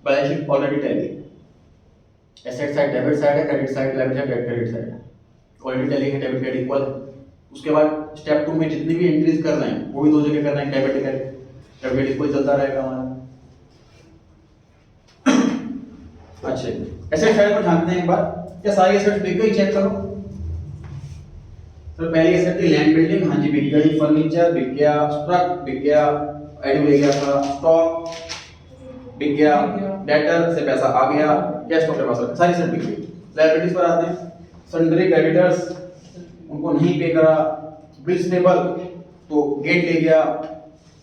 बैलेंस शीट ऑलरेडी टैली है, एसेट साइड डेबिट साइड है, credit side liability side credit side है, ऑलरेडी टैली है, डेबिट क्रेडिट इक्वल है। उसके बाद स्टेप 2 में जितनी भी एंट्रीज कर रहे हैं वो भी दो जगह कर रहे हैं, डेबिट क्रेडिट इक्वल चलता रहेगा हमारा। अच्छा, एसेट साइड पर झांकते हैं एक बार, क्या सारी एसेट्स बिक गई, चेक करो। तो पहली एसेट थी लैंड बिल्डिंग, हाँ जी बिक गई, फर्नीचर बिक गया, ट्रक बिक गया, एडू ले गया था, स्टॉक बिक गया, डेटर से पैसा आ गया, कैश स्टॉक के पास रखा, सारी एसेट बिक गई। लायबिलिटीज पर आते हैं, सन्ड्री क्रेडिटर्स उनको नहीं पे करा, बिल्स पेबल तो गेट ले गया,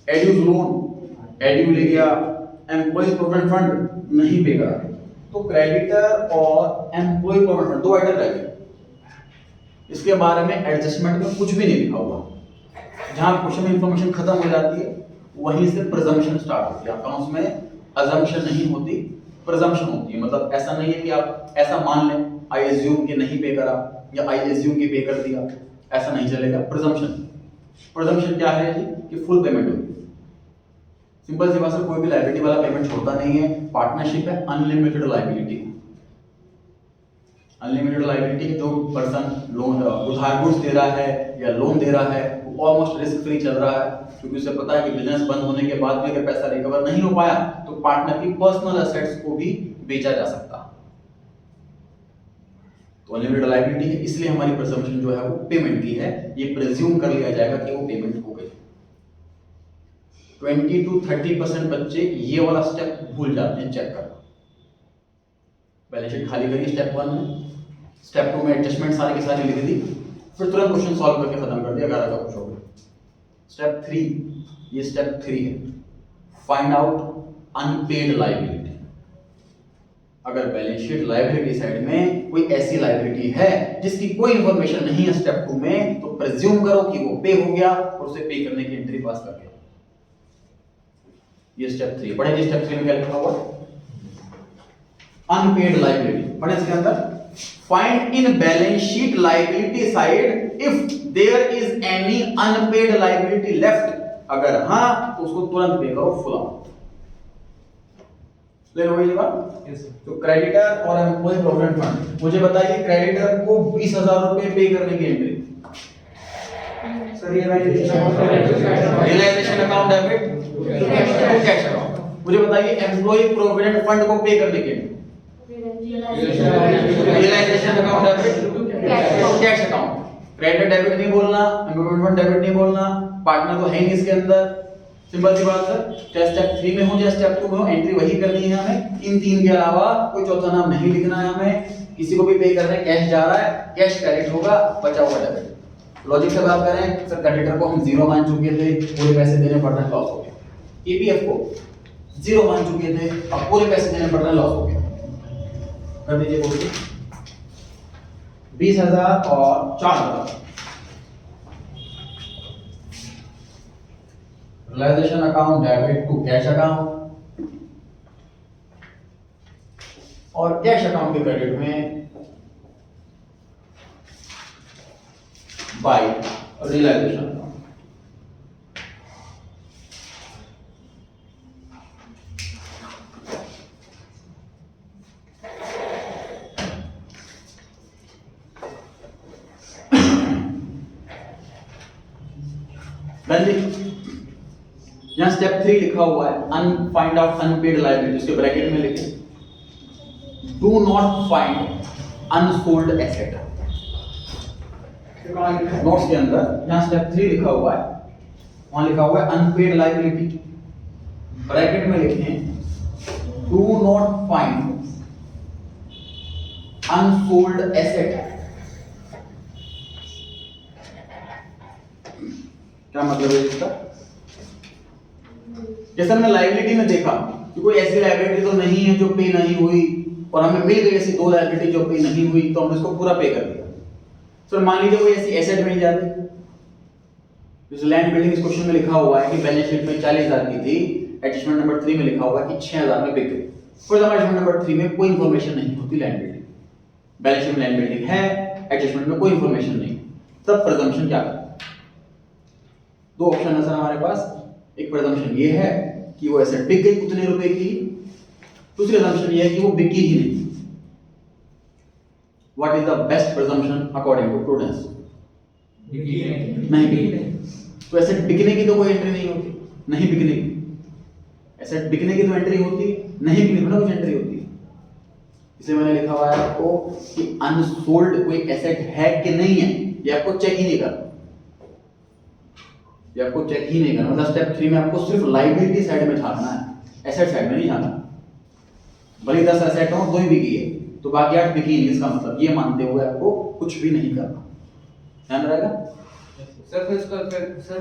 एड्यूज लोन एड्यू ले गया, एम्प्लॉइज प्रोविडेंट फंड नहीं पे करा। तो क्रेडिटर और एम्प्लॉय प्रोविडेंट फंड दो आइटम रह गए। इसके बारे में एडजस्टमेंट में कुछ भी नहीं लिखा हुआ। जहां क्वेश्चन में इंफॉर्मेशन खत्म हो जाती है वहीं से प्रिजम्पशन स्टार्ट होती है। अकाउंट्स में अजम्पशन नहीं होती, प्रिजम्पशन होती है। मतलब ऐसा नहीं है कि आप ऐसा मान लें आई एज्यूम कि नहीं पे करा या आई एज्यूम कि पे कर दिया, ऐसा नहीं चलेगा। प्रिजम्पशन क्या है जी, कि फुल पेमेंट होगी। सिंपल सी बात है, कोई भी लायबिलिटी वाला पेमेंट छोड़ता नहीं है। पार्टनरशिप है, अनलिमिटेड लायबिलिटी। अनलिमिटेड लायबिलिटी, जो पर्सन लोन उधार गुड्स दे रहा है या लोन दे रहा है वो ऑलमोस्ट रिस्क फ्री चल रहा है, क्योंकि उसे पता है कि बिजनेस बंद होने के बाद भी अगर पैसा रिकवर नहीं हो पाया तो पार्टनर की पर्सनल एसेट्स को भी बेचा जा सकता है। तो अनलिमिटेड लायबिलिटी है, इसलिए हमारी प्रिजम्पशन जो है वो पेमेंट की है। ये प्रिज्यूम कर लिया जाएगा कि वो पेमेंट हो गई। 20 to 30% बच्चे ये वाला स्टेप भूल जाते हैं चेक करना। बैलेंस शीट खाली करिए स्टेप 1 में, स्टेप 2 में एडजस्टमेंट सारी की सारी लिख दी, फिर तुरंत क्वेश्चन सॉल्व करके खत्म कर दिया, 11 का कुछ हो गया। स्टेप 3, ये स्टेप 3 है, फाइंड आउट अनपेड लायबिलिटी। अगर बैलेंस शीट लायबिलिटी साइड में कोई ऐसी लायबिलिटी है जिसकी कोई इंफॉर्मेशन नहीं है स्टेप 2 में, तो प्रिज्यूम करो कि वो पे हो गया और उसे पे करने की एंट्री पास कर गया। ये स्टेप 3 पढ़े जी। स्टेप 3 में क्या लिखा हुआ, अनपेड लायबिलिटी पढ़े इसके अंदर, find in balance sheet liability side if there is any unpaid liability left. अगर हां तो उसको तुरंत पे करो फुल अमाउंट। क्लियर हो गई ये बात? Yes sir. तो क्रेडिटर और एम्प्लॉय प्रोविडेंट फंड, मुझे बताइए क्रेडिटर को 20,000 रुपए पे करने की entry, realisation account debit to cash account. मुझे बताइए एम्प्लॉय प्रोविडेंट फंड को पे करने की realisation account debit to cash account. Creditor debit नहीं बोलना, एम्प्लॉय फंड डेबिट नहीं बोलना, पार्टनर तो है नहीं इसके अंदर, सिंपल सी बात है। चाहे स्टेप 3 में हो या स्टेप 2 में हो, एंट्री वही करनी है हमें। इन तीन के अलावा कोई चौथा नाम नहीं लिखना है हमें। किसी को भी पे करना है, कैश जा रहा है, कैश क्रेडिट होगा, बचा हुआ डेबिट। लॉजिक से बात करें सर, क्रेडिटर को हम 0 मान चुके थे, पूरे पैसे देने पड़ रहे, लॉस हो गया। ईपीएफ को 0 मान चुके थे, अब पूरे पैसे देने पड़ रहे, लॉस हो गया। कर दीजिए बोलिए 20,000 और 4,000। Realisation account debit to cash account, और कैश अकाउंट के क्रेडिट में बाय रियलाइजेशन अकाउंट। यहां स्टेप 3 लिखा हुआ है, and find out unpaid liability, उसके ब्रैकेट में लिखें do not find unsold asset. Notes के अंदर जहां स्टेप 3 लिखा हुआ है वहां लिखा हुआ है अनपेड लायबिलिटी, ब्रैकेट में लिखें do not find unsold asset. क्या मतलब है इसका? जैसे हमने लायबिलिटी में देखा कि कोई ऐसी लायबिलिटी तो नहीं है जो पे नहीं हुई, और हमें मिल गई ऐसी 2 लायबिलिटी जो पे नहीं हुई, तो हमने इसको पूरा पे कर दिया। सर मान लीजिए कोई ऐसी एसेट मिल जाती, जैसे लैंड बिल्डिंग, इस क्वेश्चन में लिखा हुआ है कि बैलेंस शीट में 40,000 की थी, एडजस्टमेंट नंबर 3 में लिखा हुआ है कि 6,000 में बिक गई। फॉर एग्जांपल एडजस्टमेंट नंबर 3 में कोई इंफॉर्मेशन नहीं होती लैंड बिल्डिंग, बैलेंस शीट में लैंड बिल्डिंग है, एडजस्टमेंट में कोई इंफॉर्मेशन नहीं, तब प्रिजम्पशन क्या करें? 2 ऑप्शन है सर हमारे पास। एक प्रिजम्पशन ये है कि वो एसेट बिक गई उतने रुपए की, दूसरी assumption ये है कि वो बिकी ही नहीं। What is the best presumption according to prudence? नहीं बिकी। तो एसेट बिकने की तो कोई एंट्री नहीं होती, नहीं बिकने की। एसेट बिकने की तो एंट्री होती, नहीं बिकने की ना कुछ एंट्री होती है। इसलिए मैंने लिखा हुआ है आपको कि अनसोल्ड कोई एसेट है कि नहीं है, ये आपको चेक ही नहीं करना, ये आपको चेक ही नहीं करना। मतलब स्टेप 3 में आपको सिर्फ लायबिलिटी साइड में झांकना है, एसेट साइड में नहीं झांकना। भले 10 एसेट हो, 2 ही बिकी है तो बाकी 8 बिकी नहीं, इसका मतलब ये मानते हुए आपको कुछ भी नहीं करना। ध्यान रहेगा सर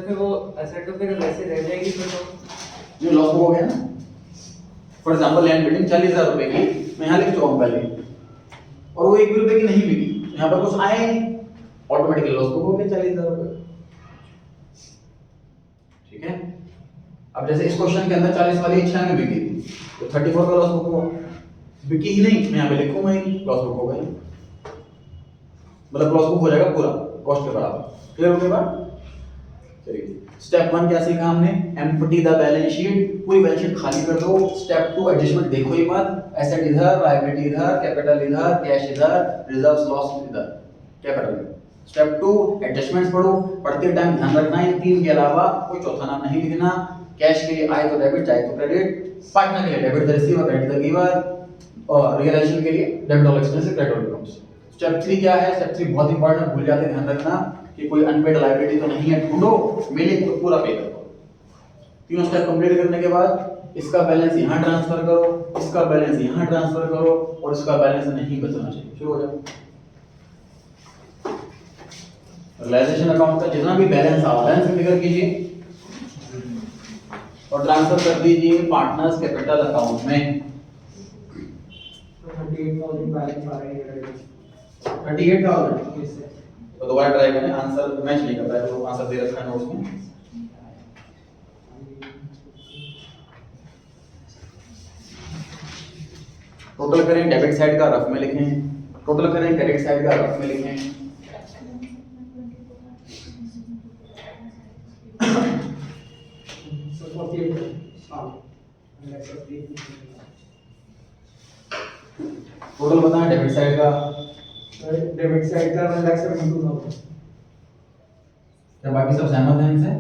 फिर वो एसेट तो फिर वैसे रह जाएगी, फिर तो जो लॉस हो गया ना। फॉर एग्जांपल लैंड बिल्डिंग 40,000 रुपए की, मैं यहाँ लिख चुका हूँ पहले, और वो 1 रुपए की नहीं बिकी, यहाँ पर कुछ आए नहीं, ऑटोमेटिकली लॉस हो गया 40,000 रुपए। ठीक है, अब जैसे इस क्वेश्चन के अंदर 40 वाली इच्छा में बिकी थी, तो 34 का लॉस बुक हुआ, बिकी ही नहीं, मैं यहाँ पे लिखूंगा ही नहीं, लॉस बुक हो गया, मतलब लॉस बुक हो जाएगा पूरा कॉस्ट के बराबर। क्लियर हो गई बात? चलिए स्टेप 1 क्या सीखा हमने? एम्प्टी द बैलेंस शीट, पूरी बैलेंस शीट खाली कर दो। स्टेप 2 एडजस्टमेंट देखो ही मत, एसेट इधर, लायबिलिटी इधर, कैपिटल इधर, कैश इधर, रिजर्व्स लॉस इधर, कैपिटल। स्टेप 2 एडजस्टमेंट्स पढ़ो, पढ़ते टाइम ध्यान रखना है 3 के अलावा कोई चौथा नाम नहीं लिखना। कैश के लिए आए तो डेबिट, जाए तो क्रेडिट, पार्टनर के लिए debit the receiver, credit the giver, और रियलाइजेशन के लिए debit all expenses, credit all incomes. Step 3 क्या है? स्टेप 3 बहुत इंपॉर्टेंट, भूल जाते, ध्यान रखना कि कोई अनपेड लायबिलिटी तो नहीं है, ढूंढो, मिले तो पूरा पे करो। तीनों स्टेप कंप्लीट करने के बाद इसका बैलेंस यहाँ ट्रांसफर करो, इसका बैलेंस यहाँ ट्रांसफर करो, और इसका बैलेंस नहीं बचना चाहिए। शुरू हो जाए। रियलाइजेशन अकाउंट का जितना भी बैलेंस आ बैलेंस फिगर कीजिए और ट्रांसफर कर दीजिए पार्टनर्स कैपिटल अकाउंट में। 38,000 बैलेंस आ रही है 38,000। तो दोबारा ट्राई करें, आंसर मैच नहीं कर रहा है, तो आंसर दे रखा है नोट्स में। टोटल करें, डेबिट साइड का रफ में लिखें, टोटल करें, क्रेडिट साइड का रफ में लिखें। टोटल बताएं डेबिट साइड का। डेबिट साइड का 1,72,000 क्या बाकी सब सहमत हैं इनसे?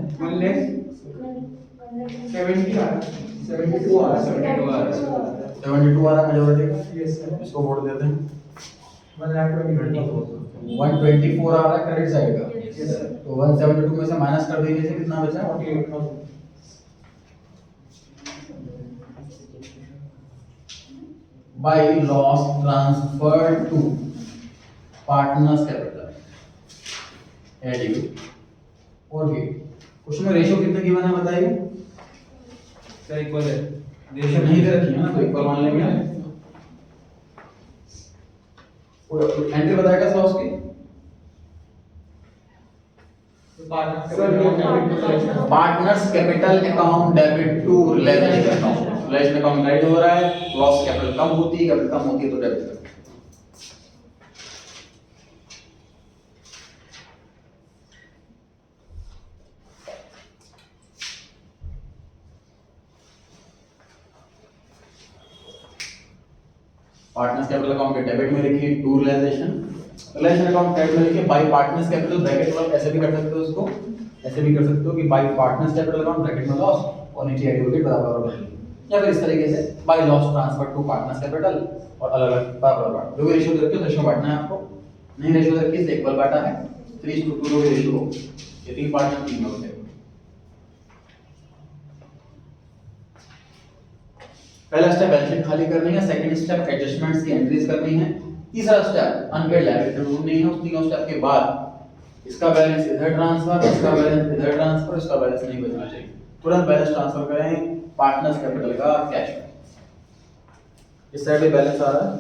1,70 आ रहा है 72 आ रहा है 72 आ रहा है। 72 आ रहा है मेजोरिटी का। यस सर इसको वोट देते हैं। 1,24,000 124 आ रहा है क्रेडिट साइड का। यस सर तो 172 में से माइनस कर देंगे से कितना बचा? 48,000 by loss transferred to partners capital audio और गेट। क्वेश्चन में रेशियो कितने गिवन है बताइए? सर इक्वल है। रेशियो नहीं दे रखी है ना, तो इक्वल मान लेंगे। एंट्री बताएगा लॉस की। Partners capital account debit to relationship account. Relation account credit हो रहा है, लॉस कैपिटल कम होती है, कैपिटल कम होती है तो डेबिट करते हैं। पार्टनर्स कैपिटल अकाउंट के डेबिट में लिखिए to realisation, relation account credit में लिखिए बाय पार्टनर्स कैपिटल ब्रैकेट में ऐसे भी कर सकते हो उसको, ऐसे भी कर सकते हो कि bye partners capital account bracket में लॉस और नीचे एडियो बराबर बराबर, या फिर इस तरीके से by loss transfer to partners capital और अलग अलग बराबर बराबर। जो भी रेशियो दे रखी है रेशियो बांटना है आपको, नहीं रेशियो दे रखी है इक्वल बांटा है 3:2 जो भी रेशियो हो, ये तीन पार्ट में तीन होते हैं। पहला स्टेप बैलेंस शीट खाली करनी है, सेकंड स्टेप एडजस्टमेंट्स की एंट्रीज करनी है, तीसरा स्टेप अनपेड लायबिलिटी ढूंढनी है। उस तीनों स्टेप के बाद इसका बैलेंस इधर ट्रांसफर, इसका बैलेंस इधर ट्रांसफर, इसका बैलेंस नहीं बचना चाहिए, तुरंत बैलेंस ट्रांसफर करें पार्टनर्स कैपिटल का कैश में। इस साइड पे बैलेंस आ रहा है,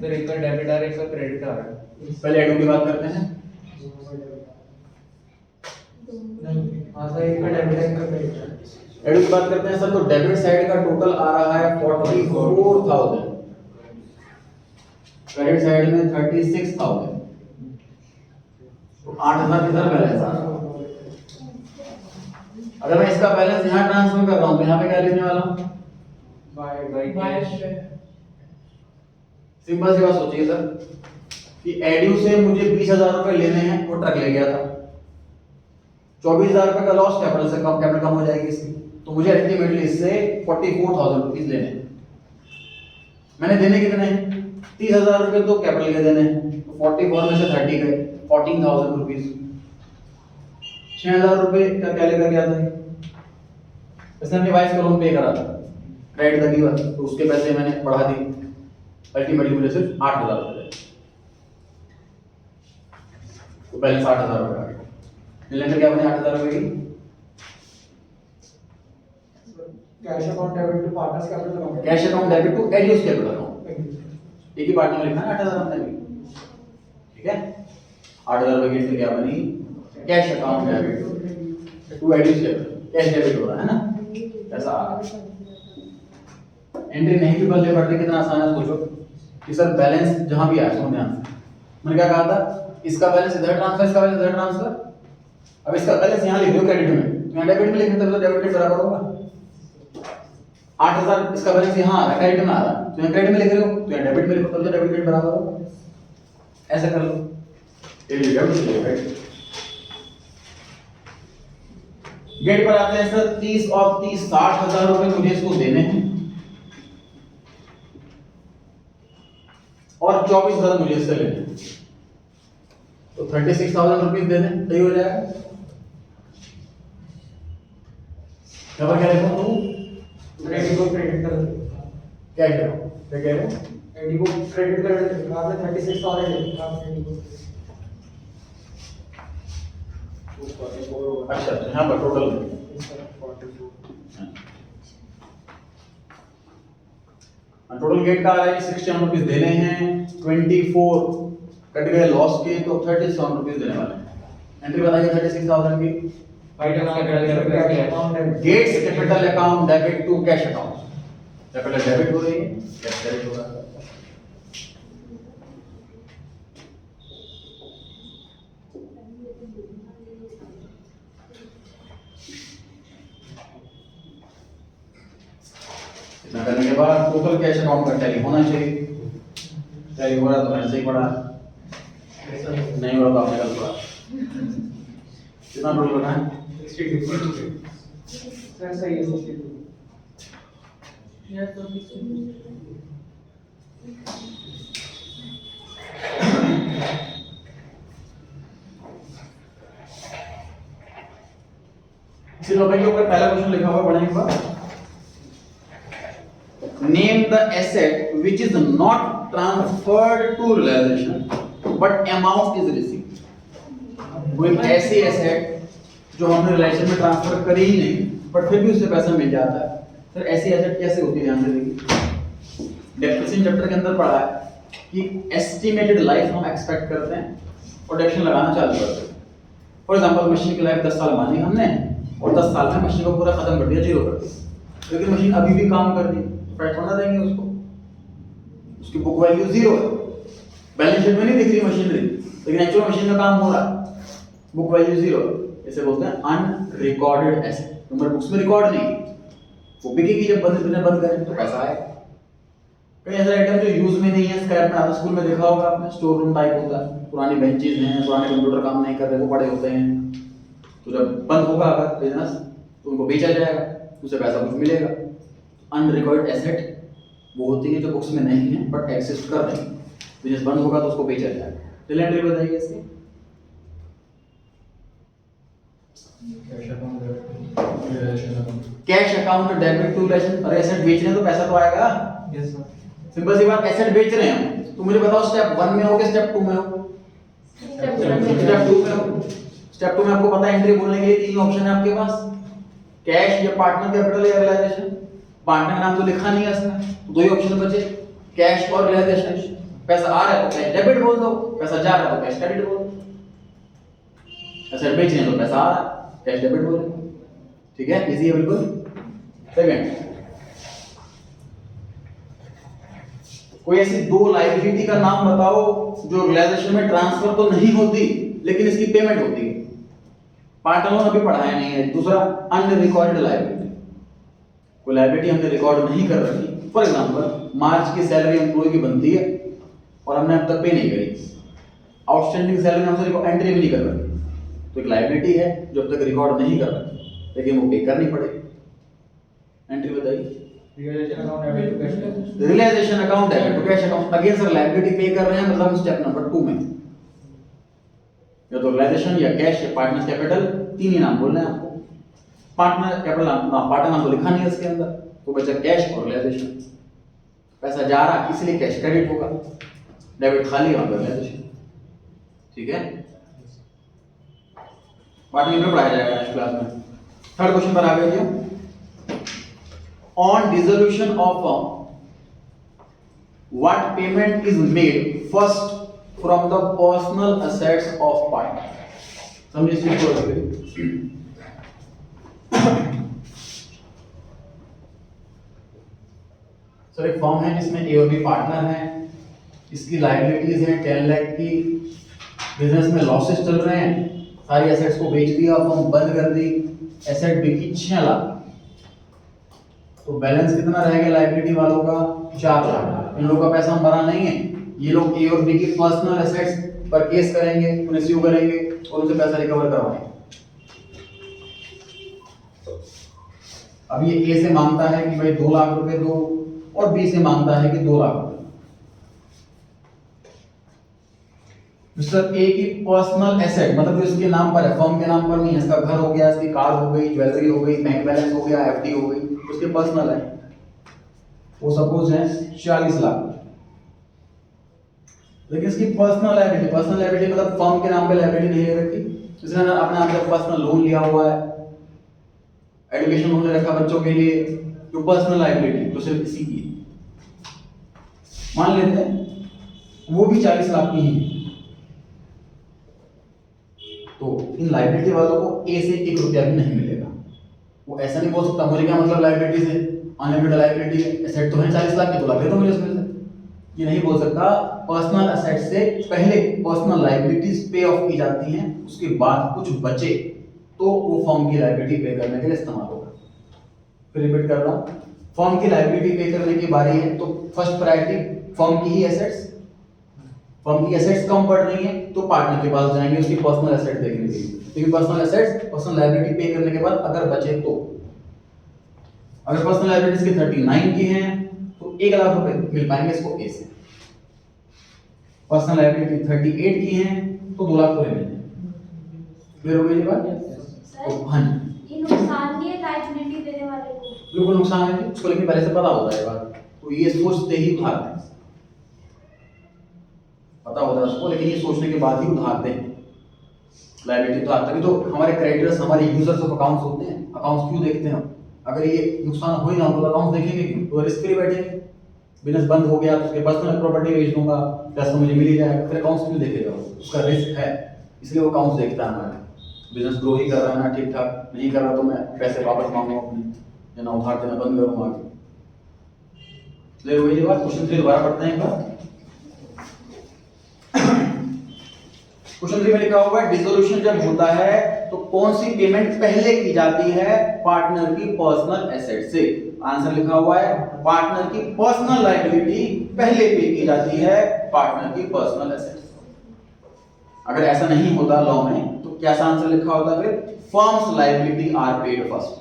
सर एक का डेबिट आ रहा है, एक का क्रेडिट आ रहा है। पहले एडो की बात करते हैं। नहीं हाँ सर एक का डेबिट है एक का क्रेडिट है एडो की बात करते हैं सर, तो डेबिट साइड का टोटल आ रहा है 44,000, क्रेडिट साइड में 36,000, तो 8,000 किधर बैलेंस आ रहा है। अगर मैं इसका बैलेंस यहाँ ट्रांसफर कर रहा हूँ तो यहाँ पे क्या लिखने वाला हूँ? By cash. सिंपल सी बात सोचिए सर कि एडयू से मुझे 20,000 रुपए लेने हैं, वो ट्रक ले गया था, 24,000 रुपए का लॉस कैपिटल से कम, कैपिटल कम हो जाएगी इसकी, तो मुझे अल्टीमेटली इससे 44,000 रुपीज लेने हैं। मैंने देने कितने हैं? 30,000 रुपए तो कैपिटल के देने हैं, तो 44 में से 30 गए, 14,000 रुपीज। 6,000 रुपए का क्या लेकर गया था? इसने अपनी वाइफ का लोन पे करा था, क्रेडिट लगी हुआ, तो उसके पैसे मैंने बढ़ा दिए, अल्टीमेटली मुझे सिर्फ 8,000 रुपए लगे, तो बैलेंस 8,000 रुपए आ गया। लेंडर क्या बने 8,000 रुपए की? Cash account debit to partners capital account cash account debit to एडयूस कैपिटल अकाउंट, एक ही पार्ट में लिखना है 8,000 हमने भी, ठीक है। 8,000 रुपए की एंट्री क्या बनी? कैश अकाउंट डेबिट टू एडयूस कैपिटल, कैश डेबिट हो रहा है ना, ऐसा आ रहा है। एंट्री नहीं भी बदले पड़ते, कितना आसान है सोचो कि सर बैलेंस जहां भी आया सुनो ध्यान से, मैंने क्या कहा था, इसका बैलेंस इधर ट्रांसफर, इसका बैलेंस इधर ट्रांसफर। अब इसका बैलेंस यहां लिख दो क्रेडिट में, तो यहां डेबिट में लिखें तब तो डेबिट बराबर होगा। 8,000 इसका बैलेंस यहां आ रहा है, क्रेडिट में आ रहा है, तो यहां क्रेडिट में लिख रहे हो तो यहां डेबिट में लिखो तब तो डेबिट बराबर होगा। ऐसा कर लो, ये डेबिट गेट पर आते हैं सर। 30 और 30 60,000 रुपए मुझे इसको देने हैं और 24,000 मुझे इससे लेने हैं, तो 36,000 रुपीज दे दें, सही हो जाएगा। यहाँ पर क्या लिखूं तू? एडी को क्रेडिट कर क्या कह रहा हूँ, क्या कह रहे हो? एडी को क्रेडिट कर देते आपने 36,000 लिखा आपने एडी को अच्छा यहाँ पर टोटल टोटल गेट का आ रहा है 61 रुपीज देने हैं, 24 कट गए लॉस के, तो 37 रुपीज देने वाले हैं। एंट्री बताइए 36,000 की। Gates capital account debit to cash account, capital debit हो रही है, कैश क्रेडिट हो रहा है। इतना करने के ये बार टोटल कैश अकाउंट का टैली होना चाहिए। टैली हो रहा तो मैंने सही पढ़ा, नहीं हो रहा तो आपने गलत पढ़ा। कितना टोटल बना है? 62 सर सही है 62 इसी टॉपिक के ऊपर पहला क्वेश्चन लिखा हुआ है, पढ़ेंगे एक बार। Name the asset which is not transferred to realisation but amount is received. कोई ऐसी एसेट जो हमने रियलाइजेशन में ट्रांसफर करी ही नहीं बट फिर भी उससे पैसा मिल जाता है। सर ऐसी एसेट कैसे होती है, ध्यान से देखिए। डेप्रिसिएशन चैप्टर के अंदर पढ़ा है कि एस्टिमेटेड लाइफ हम एक्सपेक्ट करते हैं और डिडक्शन लगाना चालू करते हैं। फॉर एग्जांपल मशीन की लाइफ 10 साल मानी हमने और 10 साल में मशीन को पूरा खत्म कर दिया, जीरो कर दिया, लेकिन मशीन अभी भी काम कर रही है, पैसा थोड़ा देंगे उसको, उसकी बुक वैल्यू जीरो है, बैलेंस शीट में नहीं दिख रही मशीनरी, लेकिन एक्चुअल मशीन में काम हो रहा है, बुक वैल्यू जीरो। इसे बोलते हैं अनरिकॉर्डेड एसेट। नंबर बुक्स में रिकॉर्ड नहीं, वो बिकेगी जब बंद करें तो पैसा आएगा। कई ऐसे आइटम जो यूज में नहीं है, स्क्रैप में आता, स्कूल में देखा होगा आपने, स्टोर रूम टाइप होता है, पुरानी बेंचेज हैं, पुराने कंप्यूटर काम नहीं कर रहे, वो पड़े होते हैं, तो जब बंद होगा अगर बिजनेस तो उनको बेचा जाएगा, उससे पैसा कुछ मिलेगा। अनरिकॉर्डेड एसेट वो होती है जो बुक्स में नहीं है बट एग्जिस्ट कर रही है, बिजनेस बंद होगा तो उसको बेचा जाएगा। चलिए एंट्री बताइए इसकी। Cash account debit to relation. अरे एसेट बेच रहे हैं तो पैसा तो आएगा। यस सर सिंपल सी बात, एसेट बेच रहे हैं तो मुझे बताओ स्टेप 1 में हो कि स्टेप 2 में हो? स्टेप 2 में हो। स्टेप 2 में आपको पता है एंट्री बोलने के लिए तीन ऑप्शन है आपके पास, कैश या पार्टनर कैपिटल या रियलाइजेशन। पार्टनर का नाम तो लिखा नहीं है इसमें, तो दो ही ऑप्शन बचे, कैश और रियलाइजेशन। पैसा आ रहा है तो कैश डेबिट बोल दो, पैसा जा रहा है तो कैश क्रेडिट बोल दो। एसेट बेच रहे हैं तो पैसा आ रहा है, कैश डेबिट बोले, ठीक है, इजी है बिल्कुल। सेकंड, कोई ऐसी दो लायबिलिटी का नाम बताओ जो रियलाइजेशन में ट्रांसफर तो नहीं होती लेकिन इसकी पेमेंट होती है। पार्ट लोन अभी पढ़ाया नहीं है। दूसरा, अनरिकॉर्डेड लायबिलिटी, कोई लायबिलिटी हमने रिकॉर्ड नहीं कर रखी। फॉर एग्जांपल, मार्च की सैलरी एम्प्लॉय की बनती है और हमने अब तक पे नहीं करी, आउटस्टैंडिंग सैलरी हमसे एंट्री भी नहीं कर रखी, तो एक लायबिलिटी है जो अब तक रिकॉर्ड नहीं कर रखी लेकिन वो पे करनी पड़ेगी। एंट्री बताइए। Realisation account debit to cash. Realisation account debit to cash account. Again sir liability pay कर रहे हैं, मतलब स्टेप नंबर 2 में या तो रियलाइजेशन या कैश या पार्टनर कैपिटल, तीन ही नाम बोलने हैं आपको। पार्टनर कैपिटल पार्टनर नाम तो लिखा नहीं है इसके अंदर, तो बचा कैश और रियलाइजेशन। पैसा जा रहा इसलिए कैश क्रेडिट होगा, डेबिट खाली वहां पर रियलाइजेशन, ठीक है। पार्टनर में पढ़ाया जाएगा नेक्स्ट क्लास में। थर्ड क्वेश्चन पर आ गए हम। On dissolution of firm, what payment is made first from the personal assets of partner? समझिए इस चीज को। सर एक फर्म है जिसमें ए और बी पार्टनर हैं, इसकी लायबिलिटीज हैं 10 लाख की, बिजनेस में लॉसेस चल रहे हैं, सारी एसेट्स को बेच दिया, फर्म बंद कर दी, एसेट बिकी 6 लाख, तो बैलेंस कितना रहेगा लायबिलिटी वालों का? 4 लाख। इन लोगों का पैसा मरा नहीं है, ये लोग ए और बी की पर्सनल एसेट्स पर केस करेंगे, उन्हें स्यू करेंगे और उनसे पैसा रिकवर करवाएंगे। अब ये ए से मांगता है कि भाई 2 लाख रुपए दो और बी से मांगता है कि 2 लाख रुपए। मिस्टर ए की पर्सनल एसेट मतलब जो इसके नाम पर है, फर्म के नाम पर नहीं है, इसका घर हो गया, इसकी कार हो गई, ज्वेलरी हो गई, बैंक बैलेंस हो गया, एफडी हो गई, उसके पर्सनल है, वो सपोज है 40 लाख, लेकिन इसकी पर्सनल लायबिलिटी मतलब फर्म के नाम पे लायबिलिटी नहीं ले रखी, इसने अपने नाम पे पर्सनल लोन लिया हुआ है, एजुकेशन लोन ले रखा बच्चों के लिए, जो पर्सनल लायबिलिटी तो सिर्फ इसी की है। मान लेते हैं वो भी 40 लाख की ही है, तो इन लायबिलिटी वालों को ए से 1 रुपया भी नहीं मिलेगा। वो ऐसा नहीं बोल सकता मुझे क्या मतलब लायबिलिटी से, अनलिमिटेड लायबिलिटी है, एसेट तो है 40 लाख की, तो लाख दे दो मुझे उसमें से, ये नहीं बोल सकता। पर्सनल एसेट से पहले पर्सनल लायबिलिटीज पे ऑफ की जाती हैं, उसके बाद कुछ बचे तो वो फर्म की लायबिलिटी पे करने के लिए इस्तेमाल होगा। फिर रिपीट कर रहा हूं, फर्म की लायबिलिटी पे करने की बारी है तो फर्स्ट प्रायोरिटी फर्म की ही एसेट्स, फर्म की एसेट्स कम पड़ रही हैं तो पार्टनर के पास जाएंगे उसकी पर्सनल एसेट देखने के लिए, क्योंकि पर्सनल एसेट्स पर्सनल लायबिलिटी पे करने के बाद अगर बचे तो, अगर पर्सनल लायबिलिटीज की 39 की हैं तो 1 लाख रुपए मिल पाएंगे इसको ए से, पर्सनल लायबिलिटी 38 की हैं तो 2 लाख पूरे मिल जाएंगे। क्लियर हो गई ये बात? तो हाँ जी, ये नुकसान नहीं है लायबिलिटी देने वाले को? बिल्कुल नुकसान है उसको, लेकिन पहले से पता होता है बात, तो ये सोचते ही उधारते हैं, पता होता है उसको, लेकिन ये सोचने के बाद ही उधारते हैं लायबिलिटी। तो तभी तो हमारे क्रेडिटर्स हमारे यूजर्स ऑफ अकाउंट्स होते हैं, अकाउंट्स क्यों देखते हैं हम? अगर ये नुकसान हो ही ना हो तो अकाउंट्स देखेंगे क्यों? तो रिस्क फ्री बैठेंगे, बिजनेस बंद हो गया तो उसके पर्सनल प्रॉपर्टी बेच दूंगा, पैसा मुझे मिल ही जाएगा, फिर अकाउंट्स क्यों देखेगा? उसका रिस्क है, इसलिए वो अकाउंट्स देखता है हमारा। बिजनेस ग्रो ही कर रहा है ना ठीक ठाक, नहीं कर रहा तो मैं पैसे वापस मांगूंगा अपने, या ना उधार देना बंद करूंगा आगे। क्लियर हो गई ये बात? क्वेश्चन 3 दोबारा पढ़ते हैं एक बार। क्वेश्चन 3 में लिखा हुआ है डिसोल्यूशन जब होता है तो कौन सी पेमेंट पहले की जाती है पार्टनर की पर्सनल एसेट से? आंसर लिखा हुआ है पार्टनर की पर्सनल लायबिलिटी पहले पे की जाती है पार्टनर की पर्सनल एसेट। अगर ऐसा नहीं होता लॉ में तो क्या आंसर लिखा होता? फिर firm's liability are paid first.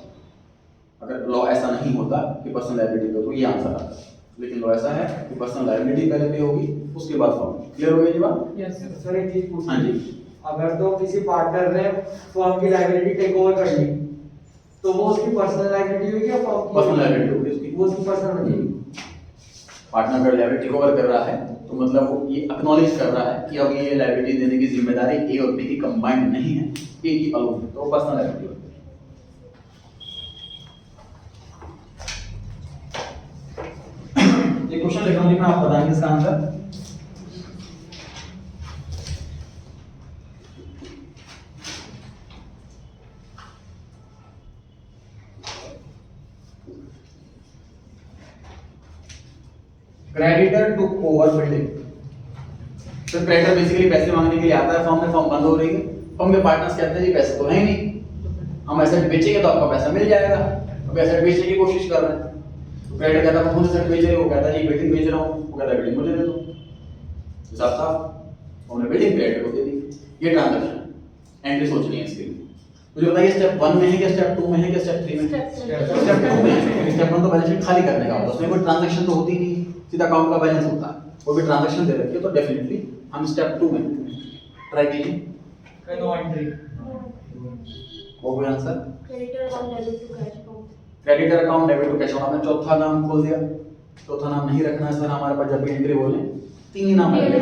अगर लॉ ऐसा नहीं होता कि पर्सनल लायबिलिटी पे तो ये आंसर आता, लेकिन लॉ ऐसा है कि पर्सनल लायबिलिटी पहले पे होगी उसके बाद फर्म। क्लियर हो गई जी बात? यस सर, एक चीज पूछनी हाँ जी। अगर तो किसी पार्टनर ने फर्म की लायबिलिटी टेक ओवर कर ली तो वो उसकी पर्सनल लायबिलिटी होगी या फर्म की? पर्सनल लायबिलिटी होगी उसकी, वो उसकी पर्सनल बनेगी। पार्टनर अगर लायबिलिटी कवर कर रहा है तो मतलब वो ये एक्नॉलेज कर रहा है कि अब ये लायबिलिटी देने की जिम्मेदारी ए और बी की कंबाइंड नहीं है, ए की अलग है, तो वो पर्सनल लायबिलिटी होती है। ये क्वेश्चन लिख रहा हूं जी मैं, आप बताएंगे इसका answer. Creditor took over building. तो क्रेडिटर बेसिकली पैसे मांगने के लिए आता है फर्म में, फर्म बंद हो रही है, फर्म के पार्टनर्स कहते हैं जी पैसे तो है ही नहीं, हम एसेट बेचेंगे तो आपका पैसा मिल जाएगा, अब एसेट बेचने की कोशिश कर रहे हैं। तो क्रेडिटर कहता है कौन सा एसेट बेच रहे हो? कहता है जी बिल्डिंग बेच रहा हूं। वो कहता है बिल्डिंग मुझे दे दो। हिसाब साफ, हमने बिल्डिंग क्रेडिटर को दे दी। ये ट्रांजैक्शन एंट्री सोचनी है इसके लिए। मुझे बताइए स्टेप 1 में है क्या स्टेप 2 में है क्या स्टेप 3 में? स्टेप 2 में है। स्टेप 1 तो बैलेंस शीट खाली करने का होता है, उसमें कोई ट्रांजैक्शन तो होती नहीं, सीधा अकाउंट का बैलेंस होता है। वो भी ट्रांजैक्शन दे रखी है तो डेफिनेटली हम स्टेप 2 में ट्राई कीजिए। No entry. वो कोई answer? Creditor account debit to cash account. Creditor account debit to cash account. आपने चौथा नाम खोल दिया, चौथा नाम नहीं रखना है सर हमारे पास, जब भी एंट्री बोले 3 ही नाम रखने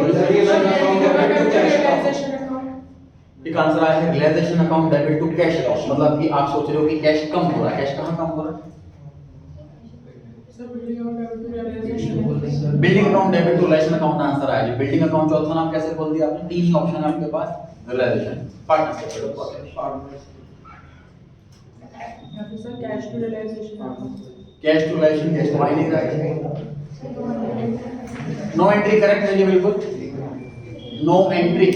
एक आंसर आया है realisation account debit to cash account. मतलब कि आप सोच रहे हो कि कैश कम हो रहा है, कैश कहां कम हो रहा है? Building account debit to relation account answer आया जी। बिल्डिंग अकाउंट चौथा नाम कैसे खोल दिया आपने? 3 ही ऑप्शन है आपके पास, realisation, partnership, cash to realisation, cash to relation, cash तो आ ही नहीं रहा है। नो एंट्री करेक्ट है जी, बिल्कुल नो एंट्री।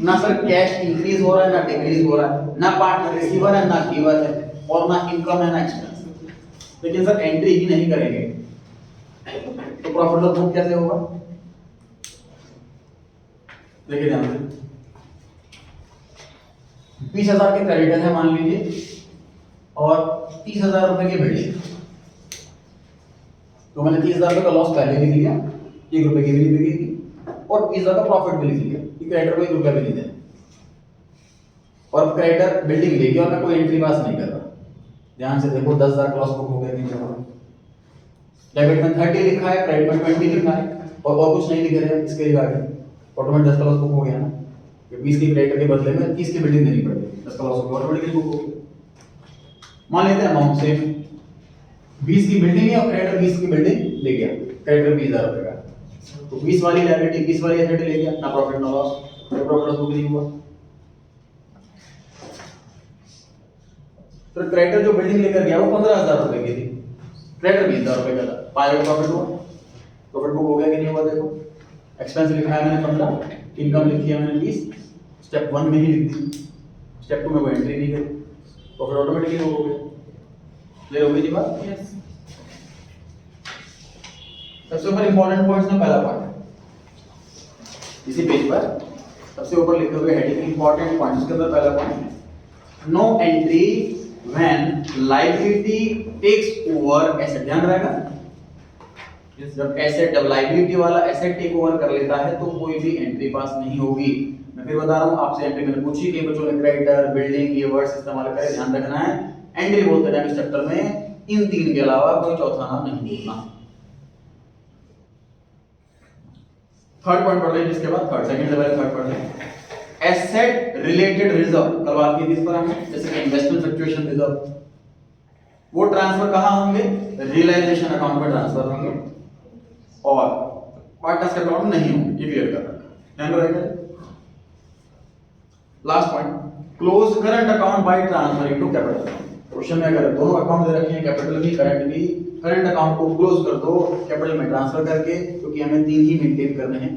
ना सर कैश इंक्रीज हो रहा है ना डिक्रीज हो रहा है, ना पार्टनर रिसीवर है ना गिवर है, और ना इनकम है ना एक्सपेंस, लेकिन सर एंट्री ही नहीं करेंगे तो प्रॉफिट लॉस बुक कैसे होगा? देखिए ध्यान से 20,000 के क्रेडिटर है मान लीजिए और 30,000 रुपए की बिल्डिंग, तो मैंने 30,000 रुपए का लॉस पहले लिख लिया, 1 रुपए की भी नहीं बिकेगी, और 20,000 का प्रॉफिट भी लिख लिया कि क्रेडिटर को 1 रुपया भी नहीं देना, और क्रेडिटर बिल्डिंग ले गया और मैं कोई एंट्री पास नहीं कर रहा। ध्यान से देखो 10,000 का लॉस बुक हो गया कि डेबिट में 30 लिखा है, क्रेडिट में 20 लिखा है, और कुछ नहीं लिख रहे हैं इसके रिगार्डिंग, ऑटोमेटिक 10 का लॉस बुक हो गया ना, कि 20 की क्रेडिटर के बदले में 30 की बिल्डिंग देनी पड़ेगी, 10 का लॉस हो गया, ऑटोमेटिकली बुक हो गया। मान लेते हैं अमाउंट सेम, 20 की बिल्डिंग है और क्रेडिटर 20 की बिल्डिंग ले गया, क्रेडिटर 20,000 रुपए का, तो 20 वाली लायबिलिटी 20 वाली एसेट ले गया, ना प्रॉफिट ना लॉस, तो प्रॉफिट लॉस बुक नहीं हुआ। तो क्रेडिटर जो बिल्डिंग लेकर गया वो 15,000 रुपए की थी, क्रेडिटर 20,000 रुपए का था, 5 का प्रॉफिट हुआ, प्रॉफिट बुक हो गया कि नहीं हुआ? देखो एक्सपेंस लिखा है मैंने 15, इनकम लिखी है मैंने 20, स्टेप 1 में ही लिख दी, स्टेप 2 में कोई एंट्री नहीं करी, प्रॉफिट ऑटोमेटिकली हो गया। क्लियर हो गई जी बात? यस। सबसे ऊपर इंपॉर्टेंट पॉइंट्स में पहला पॉइंट इसी पेज पर सबसे ऊपर लिखे हुए हेडिंग इंपॉर्टेंट पॉइंट्स के अंदर पहला point no entry when liability takes over asset. ध्यान रहेगा जब एसेट जब लायबिलिटी वाला एसेट टेक ओवर कर लेता है तो कोई भी एंट्री पास नहीं होगी। मैं फिर बता रहा हूं आपसे एंट्री मैंने पूछी कि बच्चों ने क्रेडिटर बिल्डिंग ये वर्ड्स इस्तेमाल करें, ध्यान रखना है। एंट्री बोलते टाइम इस चैप्टर में इन तीन के अलावा कोई चौथा नाम नहीं बोलना। थर्ड पॉइंट पढ़ लें, जिसके बाद थर्ड सेकंड से पहले थर्ड पढ़ लें। एसेट रिलेटेड रिजर्व कल बात की थी इस पर हमने, जैसे कि इन्वेस्टमेंट फ्लक्चुएशन रिजर्व वो ट्रांसफर कहां होंगे, रियलाइजेशन अकाउंट में ट्रांसफर होंगे और पार्टनर्स के अकाउंट में नहीं होंगे। ये क्लियर कर रखा ध्यान रखेगा। Last point close current account by transferring to capital. Question में अगर दोनों अकाउंट दे रखे हैं कैपिटल भी करंट भी, करंट अकाउंट को क्लोज कर दो कैपिटल में ट्रांसफर करके, क्योंकि हमें 3 ही मेंटेन करने हैं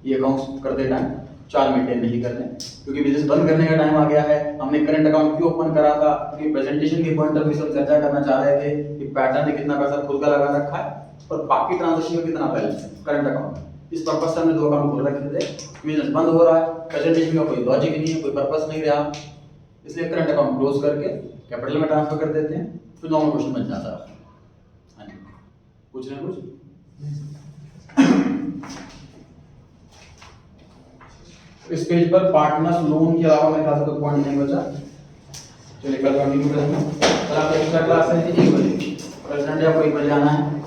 ये अकाउंट्स करते टाइम, 4 मेंटेन नहीं करने, क्योंकि बिजनेस बंद करने का टाइम आ गया है। हमने करंट अकाउंट क्यों ओपन करा था, क्योंकि प्रेजेंटेशन के पॉइंट ऑफ व्यू से हम चर्चा करना चाह रहे थे कि पैटर्न ने कितना पैसा खुद का लगा रखा है और बाकी ट्रांजैक्शन में कितना बैलेंस है करंट अकाउंट। इस पर्पस से हमने 2 अकाउंट खोल रखे थे। बिजनेस बंद हो रहा है, प्रेजेंटेशन का कोई लॉजिक नहीं है, कोई पर्पस नहीं रहा, इसलिए करंट अकाउंट क्लोज करके कैपिटल में ट्रांसफर कर देते हैं, फिर नॉर्मल क्वेश्चन बन जाता है। हाँ जी, पूछ रहे हैं कुछ? इस पेज पर पार्टनर्स लोन के अलावा मेरे ख्याल से कोई पॉइंट नहीं बचा। चलिए कल कंटिन्यू करेंगे। कल आपका एक्स्ट्रा क्लास है 1 बजे, प्रेजेंट या कोई बजे आना है।